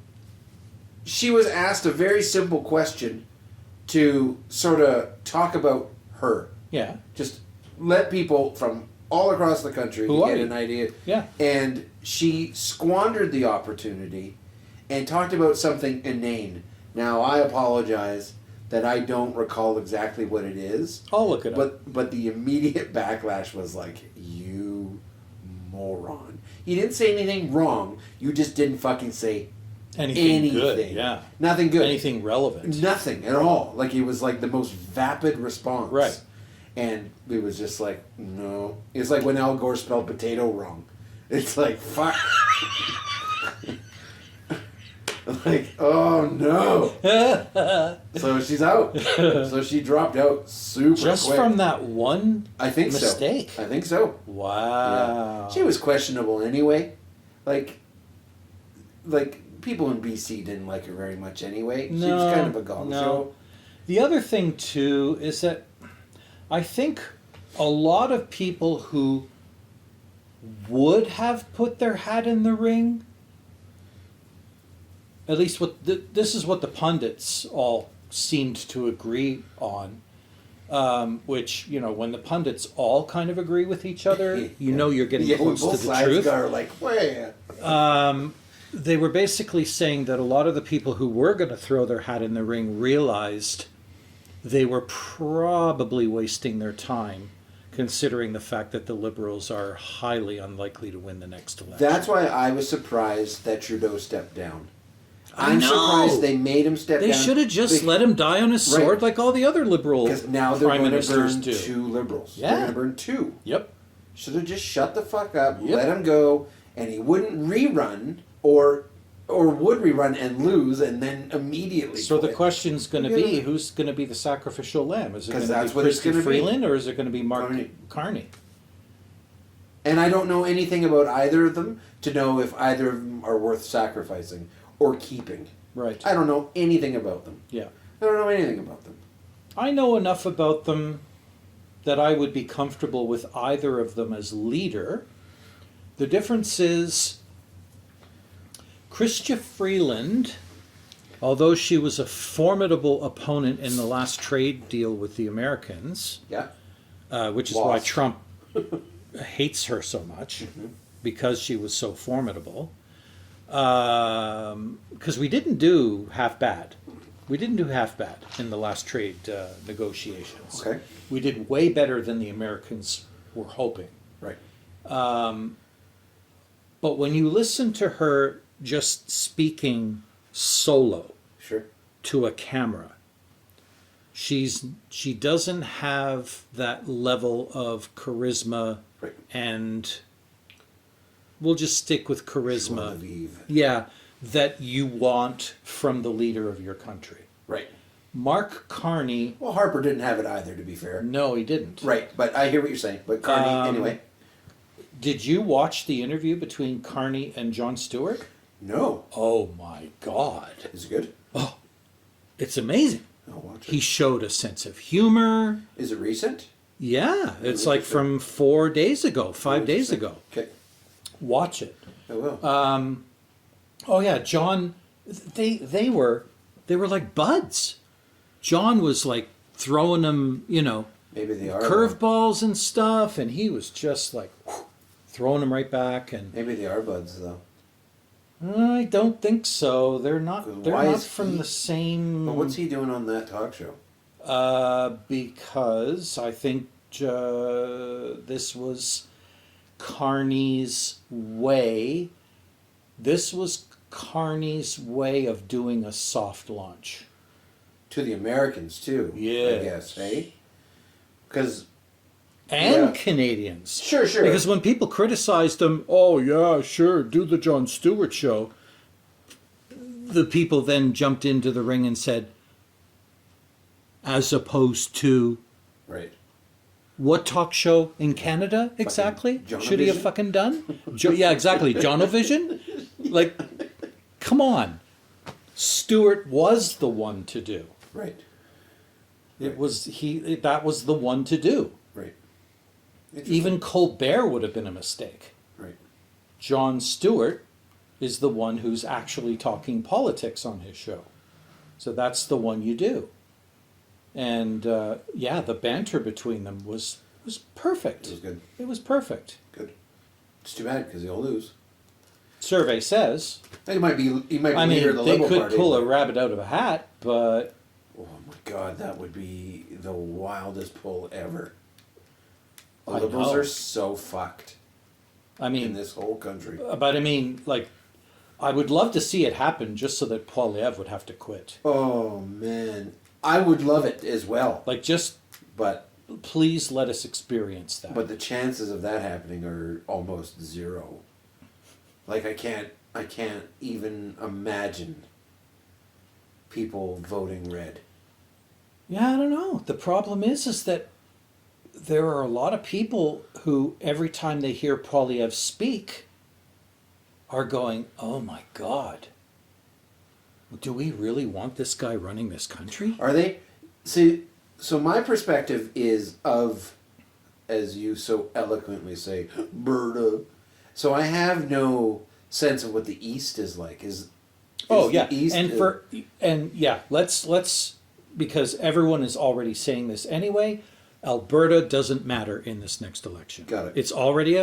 she was asked a very simple question to sort of talk about her. Yeah. Just let people from all across the country Who are get you? an idea. Yeah. And she squandered the opportunity and talked about something inane. Now, I apologize that I don't recall exactly what it is. I'll look it up. But the immediate backlash was like, you moron. You didn't say anything wrong. You just didn't fucking say Anything good. Yeah. Nothing good. Anything relevant. Nothing at all. Like, it was like the most vapid response. Right. And it was just like, no. It's like when Al Gore spelled potato wrong. It's like, fuck. Like, oh no. So she's out. So she dropped out super Just quick. from that one I think mistake. so. I think so. Wow. Yeah. She was questionable anyway. Like people in BC didn't like her very much anyway. She was kind of a gong show. The other thing too is that I think a lot of people who would have put their hat in the ring, at least this is what the pundits all seemed to agree on. Which, when the pundits all kind of agree with each other, you're getting close to the truth. Are like, where? They were basically saying that a lot of the people who were going to throw their hat in the ring realized they were probably wasting their time, considering the fact that the Liberals are highly unlikely to win the next election. That's why I was surprised that Trudeau stepped down. I'm know. surprised they made him step down. They should have just let him die on his sword, Right. like all the other Liberal Because now they're prime going to ministers burn do. 2 Liberals. Yeah. They're going to burn 2. Yep. Should have just shut the fuck up, Yep. let him go, and he wouldn't rerun or would rerun and lose and then immediately So the quit. question's going to Yeah. be, who's going to be the sacrificial lamb? Is it going 'Cause to that's be what it's Christy gonna be. Freeland or is it going to be Mark Carney. Carney? And I don't know anything about either of them to know if either of them are worth sacrificing or keeping. Right. I don't know anything about them. Yeah. I don't know anything about them. I know enough about them that I would be comfortable with either of them as leader. The difference is Chrystia Freeland, although she was a formidable opponent in the last trade deal with the Americans, Yeah. which is why Lost. Trump hates her so much, because she was so formidable. Because we didn't do half bad. We didn't do half bad in the last trade negotiations. Okay. We did way better than the Americans were hoping. Right. But when you listen to her just speaking solo Sure. to a camera, she doesn't have that level of charisma, Right. and we'll just stick with charisma. Genevieve. Yeah, that you want from the leader of your country. Right. Mark Carney, Well, Harper didn't have it either, to be fair. no, he didn't. Right, but I hear what you're saying. But Carney, anyway. Did you watch the interview between Carney and Jon Stewart? No. Oh my God. Is it good? It's amazing. I'll watch it. He showed a sense of humor. Is it recent? Yeah, it's like from 4 days ago, 5 days ago. Okay. Watch it. I will. Oh yeah, John, they were like buds. John was like throwing them, Maybe they are. curveballs and stuff, and he was just like throwing them right back. And Maybe they are buds, though. I don't think so. They're not. They're Why not is from he- the same. But what's he doing on that talk show? Because I think this was Carney's way. This was Carney's way of doing a soft launch. To the Americans, too. I Yes. guess, hey? Because, And Yeah. Canadians. sure. Because when people criticized him, oh yeah, sure, do the Jon Stewart show, the people then jumped into the ring and said, as opposed to Right. what talk show in Canada exactly Jonovision? should he have fucking done? Yeah, exactly. Jonovision? Like, come on. Stewart was the one to do. Right. That was the one to do. Right. Even Colbert would have been a mistake. Right. Jon Stewart is the one who's actually talking politics on his show. So that's the one you do. And the banter between them was perfect. It was good. It was perfect. Good. It's too bad because he'll lose. Survey says. He might be I mean, leader of the they Liberal could Party. pull a but- rabbit out of a hat, but Oh my God, that would be the wildest pull ever. The I Liberals know. are so fucked I in mean, this whole country. like, I would love to see it happen just so that Poilievre would have to quit. Oh man, I would love it as well. Like, just But please let us experience that. the chances of that happening are almost zero. Like I can't even imagine people voting red. Yeah, I don't know. The problem is that there are a lot of people who, every time they hear Poilievre speak, are going, "Oh my God, do we really want this guy running this country?" Are they? See, so my perspective is of, as you so eloquently say, Berta. So I have no sense of what the East is like. Is Oh the yeah, East let's because everyone is already saying this anyway, Alberta doesn't matter in this next election. Got it. It's already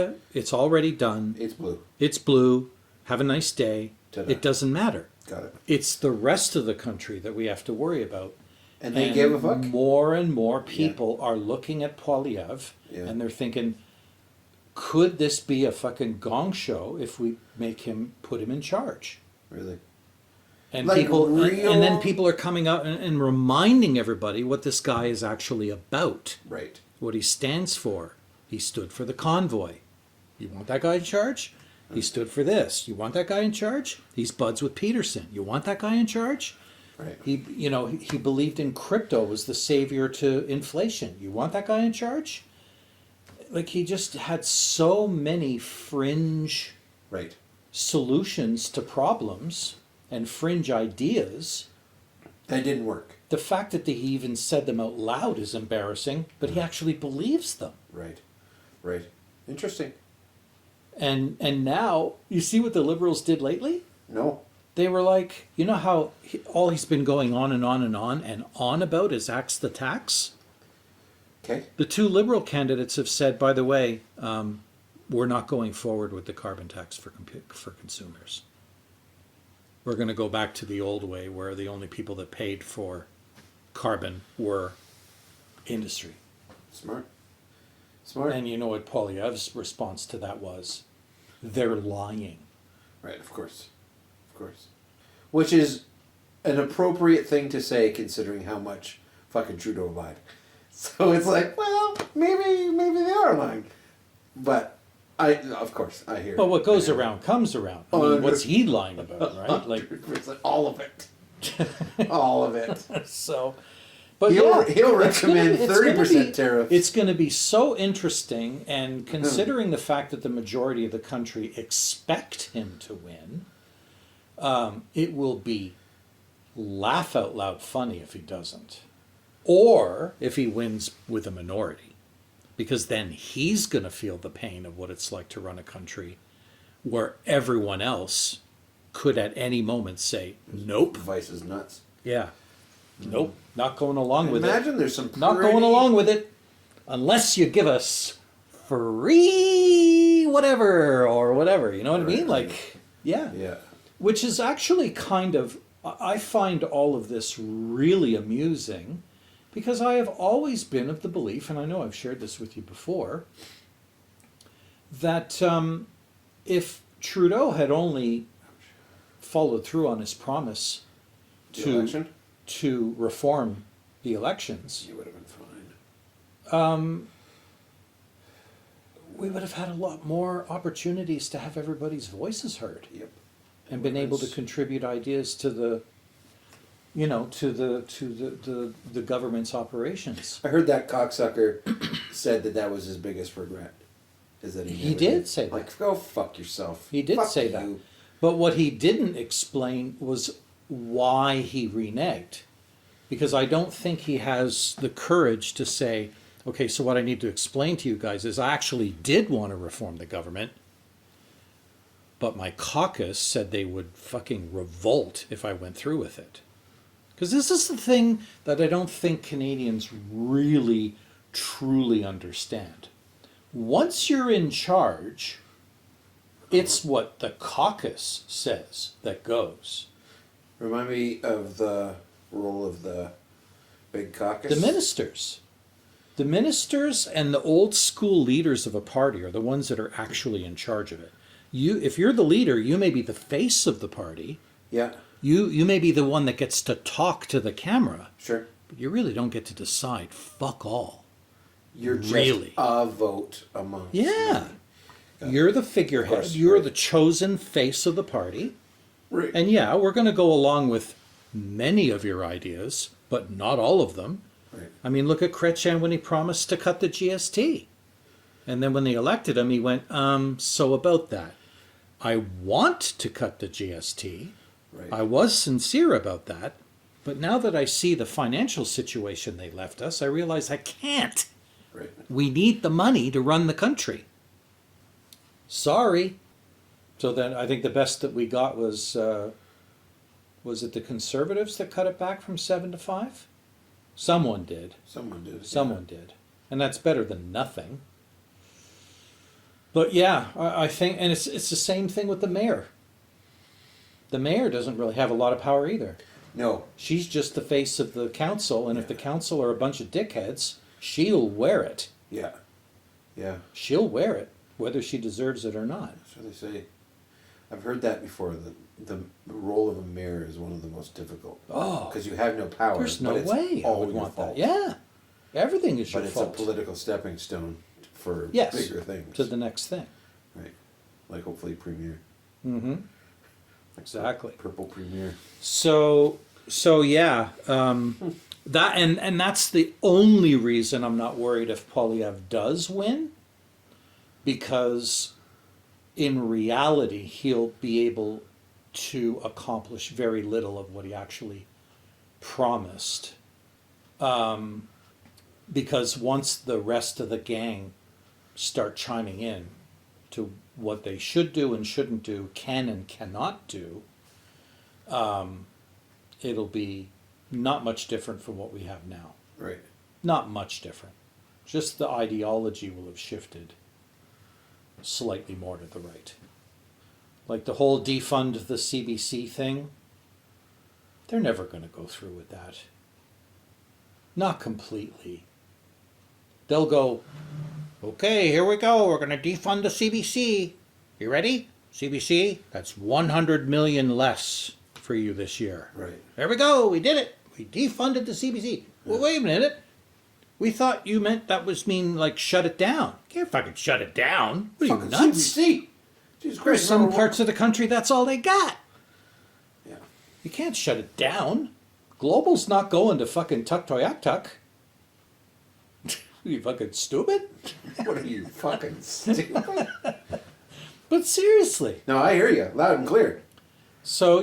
done. It's blue. It's blue. Have a nice day. Ta-da. It doesn't matter. Got it. It's the rest of the country that we have to worry about. And they give a fuck? More and more people are looking at Poilievre and they're thinking, could this be a fucking gong show if we put him in charge? Really? And Like and then people are coming out and reminding everybody what this guy is actually about. Right. What he stands for. He stood for the convoy. You want that guy in charge? He stood for this. You want that guy in charge? He's buds with Peterson. You want that guy in charge? Right. He believed in crypto was the savior to inflation. You want that guy in charge? Like, he just had so many fringe Right. solutions to problems and fringe ideas. That didn't work. The fact that he even said them out loud is embarrassing, but he actually believes them. Right. Right. Interesting. And now, you see what the Liberals did lately? No. They were like, you know how all he's been going on and on and on and on about is axe the tax? Okay. The two Liberal candidates have said, by the way, we're not going forward with the carbon tax for consumers. We're going to go back to the old way where the only people that paid for carbon were industry. Smart. Smart. And you know what Poilievre's response to that was? They're lying. Right, of course. Of course. Which is an appropriate thing to say considering how much fucking Trudeau lied. So it's like, well, maybe they are lying. But of course, I hear. But what goes around comes around. I mean, what's he lying about, right? Like all of it. All of it. So, but he'll recommend 30% tariffs. It's going to be so interesting, and considering the fact that the majority of the country expect him to win, it will be laugh out loud funny if he doesn't, or if he wins with a minority. Because then he's going to feel the pain of what it's like to run a country where everyone else could at any moment say, nope. Vice is nuts. Yeah. Nope. Not going along with it. Imagine there's some Not going along with it unless you give us free whatever or whatever. You know what I mean? Like, yeah. Yeah. Which is actually kind of, I find all of this really amusing. Because I have always been of the belief, and I know I've shared this with you before, that if Trudeau had only followed through on his promise to reform the elections, You would have been fine. we would have had a lot more opportunities to have everybody's voices heard. Yep. And been able to contribute ideas to the the government's operations. I heard that cocksucker said that was his biggest regret. Is that He did say that. Like, go fuck yourself. He did Fuck say you. that. But what he didn't explain was why he reneged. Because I don't think he has the courage to say, okay, so what I need to explain to you guys is I actually did want to reform the government, but my caucus said they would fucking revolt if I went through with it. Because this is the thing that I don't think Canadians really, truly understand. Once you're in charge, it's what the caucus says that goes. Remind me of the role of the big caucus. The ministers. The ministers and the old school leaders of a party are the ones that are actually in charge of it. If you're the leader, you may be the face of the party. Yeah. You may be the one that gets to talk to the camera. Sure. But you really don't get to decide fuck all. You're Really? just a vote among. Yeah. You're the figurehead. course, You're right. the chosen face of the party. Right. And yeah, we're going to go along with many of your ideas, but not all of them. Right. I mean, look at Chrétien when he promised to cut the GST. And then when they elected him, he went, so about that. I want to cut the GST. Right. I was sincere about that. But now that I see the financial situation they left us, I realize I can't. Right. We need the money to run the country. Sorry. So then I think the best that we got was it the Conservatives that cut it back from 7 to 5? Someone did. Someone did. Someone did. And that's better than nothing. But yeah, I think, and it's the same thing with the mayor. The mayor doesn't really have a lot of power either. No. She's just the face of the council, and if the council are a bunch of dickheads, she'll wear it. Yeah. Yeah. She'll wear it, whether she deserves it or not. That's what they say. I've heard that before. The role of a mayor is one of the most difficult. Oh. Because you have no power. There's no but it's way I all would your want fault. that. Yeah. Everything is your But it's fault. a political stepping stone for Yes, bigger things. to the next thing. Right. Like hopefully premier. Mm-hmm. Exactly. Purple premier. So yeah, that and that's the only reason I'm not worried if Polyev does win, because in reality he'll be able to accomplish very little of what he actually promised, because once the rest of the gang start chiming in to what they should do and shouldn't do, can and cannot do, it'll be not much different from what we have now. Right. Not much different. Just the ideology will have shifted slightly more to the right. Like the whole defund the CBC thing, they're never going to go through with that. Not completely. They'll go, okay, here we go. We're going to defund the CBC. You ready? CBC, that's 100 million less for you this year. Right. There we go. We did it. We defunded the CBC. Well, wait a minute. We thought you meant that was mean like shut it down. You can't fucking shut it down. What are you, Fucking nuts? CBC. Jesus There's Christ. some parts of the country that's all they got. Yeah. You can't shut it down. Global's not going to fucking tuk-toyak-tuk. Are you fucking stupid? What are you, fucking stupid? But seriously. No, I hear you. Loud and clear. So,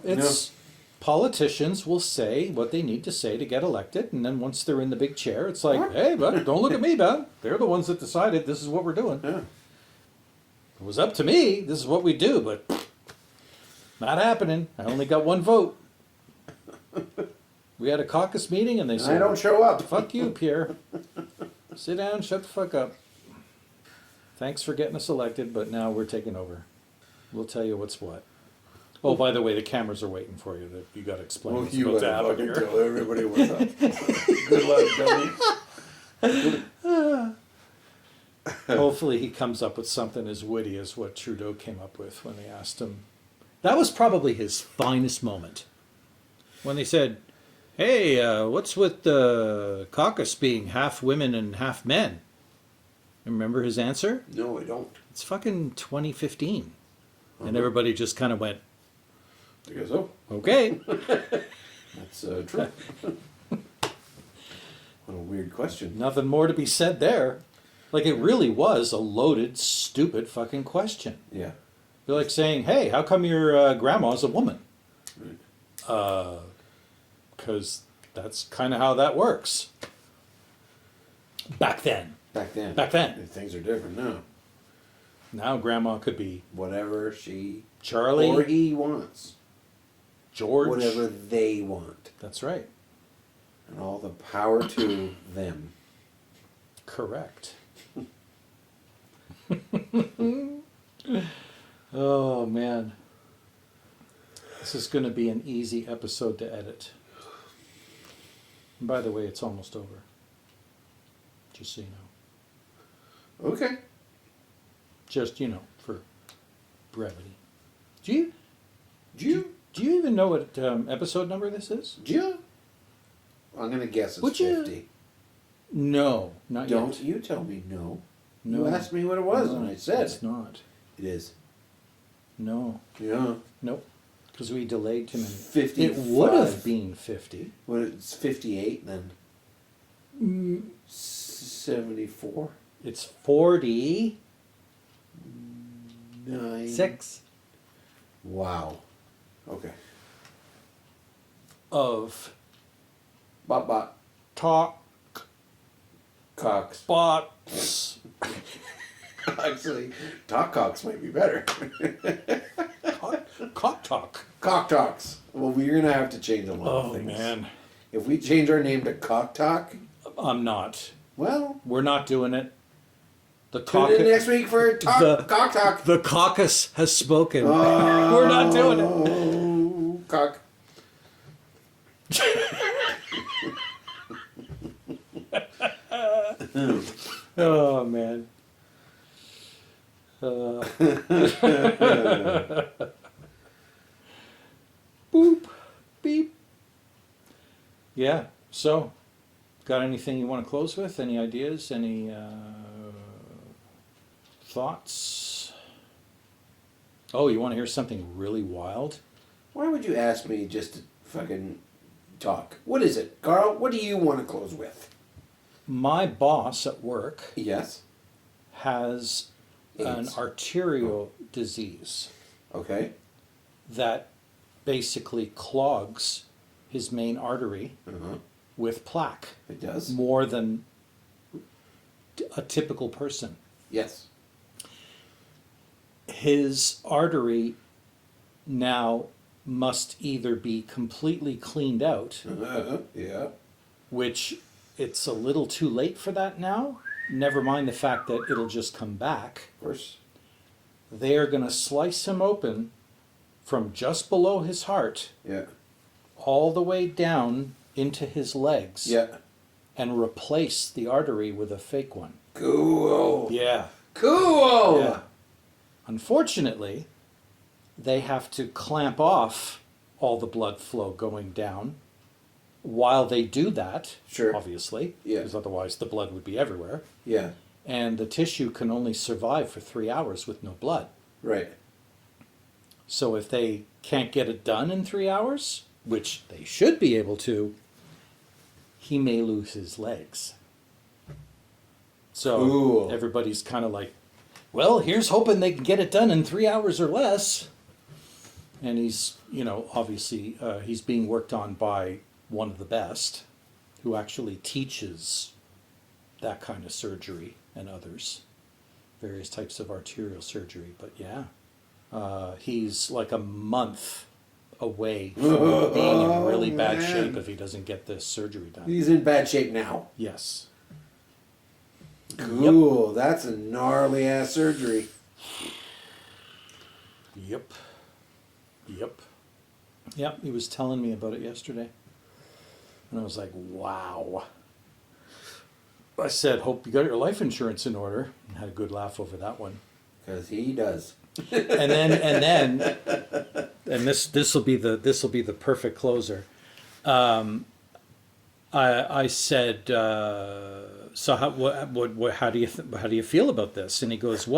it's politicians will say what they need to say to get elected, and then once they're in the big chair, it's like, hey, bud, don't look at me, bud. They're the ones that decided this is what we're doing. Yeah. It was up to me, this is what we do, but not happening. I only got one vote. We had a caucus meeting and they said, I don't show up. fuck you, Pierre. Sit down, shut the fuck up. Thanks for getting us elected, but now we're taking over. We'll tell you what's what. Oh, by the way, the cameras are waiting for you. That you got to explain Well, what's you about to gotta happen fucking here. tell everybody what's up. Good luck, Billy. Hopefully he comes up with something as witty as what Trudeau came up with when they asked him. That was probably his finest moment. When they said, hey, what's with the caucus being half women and half men? Remember his answer? No, I don't. It's fucking 2015. And everybody just kind of went, I guess so. okay. That's true. What a weird question. Nothing more to be said there. Like, it really was a loaded, stupid fucking question. Yeah. You're like saying, hey, how come your grandma's a woman? Right. Because that's kind of how that works. Back then. Back then. Back then. Things are different now. Now grandma could be Whatever she Charlie, or he wants. George. Whatever they want. That's right. And all the power to them. Correct. Oh, man. This is going to be an easy episode to edit. And by the way, it's almost over. Just so you know. Okay. Just, for brevity. Do you Do even know what episode number this is? you? I'm going to guess it's Would you? 50. No, not Don't yet. you tell me no. No. You asked me what it was, No, and I said it's not. it is. No. Yeah. Nope. Because we delayed too many. 55. It would have been 50. Well, it's 58 then. Mm, 74. it's 46. 9. Wow. Okay. Of Bot. Talkbots. Cocks. Actually, Talk Cocks might be better. Cock talk. Cock Talks. Well, we're going to have to change a lot of Oh, things. man. If we change our name to Cock Talk, I'm not. well, We're not doing it. The tune in next week for the- Cock Talk. The caucus has spoken. Oh, We're not doing it. Cock. Oh man. Boop, beep. Yeah. So, got anything you want to close with? Any ideas? Any thoughts? Oh, you want to hear something really wild? Why would you ask me just to fucking talk? What is it, Carl? What do you want to close with? My boss at work Yes. has an AIDS. arterial disease Okay. that basically clogs his main artery with plaque It does. more than a typical person. Yes. His artery now must either be completely cleaned out, Yeah. which it's a little too late for that now. Never mind the fact that it'll just come back. Of course. They are going to slice him open from just below his heart Yeah. all the way down into his legs Yeah. and replace the artery with a fake one. Cool. Yeah. Cool. Yeah. Unfortunately, they have to clamp off all the blood flow going down while they do that, Sure. obviously, Yeah. because otherwise the blood would be everywhere. Yeah. And the tissue can only survive for 3 hours with no blood. Right. So if they can't get it done in 3 hours, which they should be able to, he may lose his legs. So Cool. everybody's kind of like, well, here's hoping they can get it done in 3 hours or less. And he's, obviously he's being worked on by one of the best who actually teaches that kind of surgery and others, various types of arterial surgery. But yeah, he's like a month away from being in really bad man. shape if he doesn't get this surgery done. He's in bad shape now. Yes. Cool. That's a gnarly ass surgery. Yep. Yep, he was telling me about it yesterday. And I was like, wow. I said, hope you got your life insurance in order. And had a good laugh over that one. Because he does. And this will be the perfect closer. I said, so how do you feel about this? And he goes,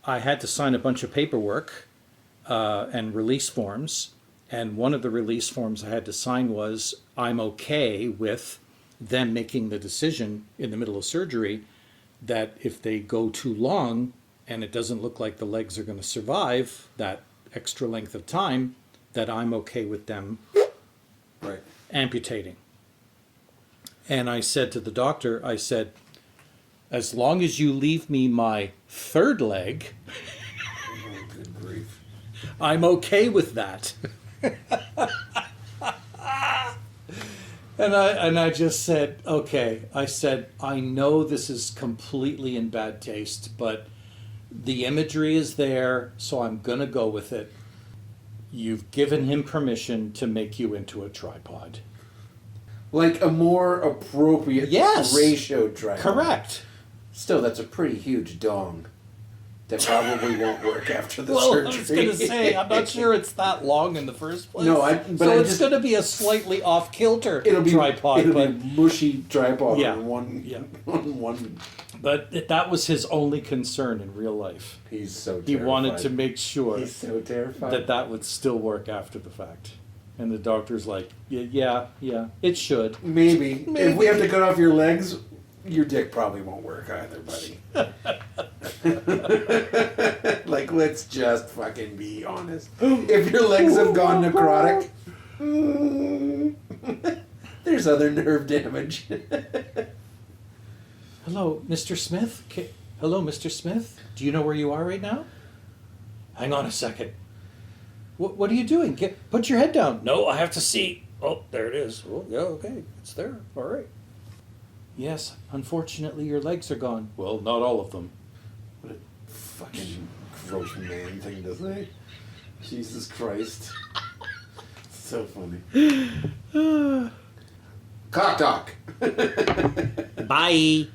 I had to sign a bunch of paperwork and release forms, and one of the release forms I had to sign was I'm okay with them making the decision in the middle of surgery that if they go too long and it doesn't look like the legs are going to survive that extra length of time, that I'm okay with them Right. amputating. And I said to the doctor, as long as you leave me my third leg, Oh, good grief. I'm okay with that. And I just said, okay. I said, I know this is completely in bad taste, but the imagery is there, so I'm going to go with it. You've given him permission to make you into a tripod. Like a more appropriate Yes. ratio driver. Correct. Still, that's a pretty huge dong that probably won't work after the Well, surgery. I was going to say, I'm not sure it's that long in the first place. No, it's going to be a slightly off-kilter It'll be tripod. It'll but, be mushy tripod Yeah. on one. Yeah. On one. but that was his only concern in real life. He's so. He Terrified. wanted to make sure He's so terrified. that would still work after the fact. And the doctor's like, yeah, it should. Maybe. If we have to cut off your legs, your dick probably won't work either, buddy. Like, let's just fucking be honest. If your legs have gone necrotic, there's other nerve damage. Hello, Mr. Smith? Hello, Mr. Smith? Do you know where you are right now? Hang on a second. What are you doing? Put your head down. No, I have to see. Oh, there it is. Oh, yeah, okay, it's there. All right. Yes, unfortunately, your legs are gone. Well, not all of them. What a fucking gross man thing to say. Jesus Christ. So funny. Cock talk. Bye.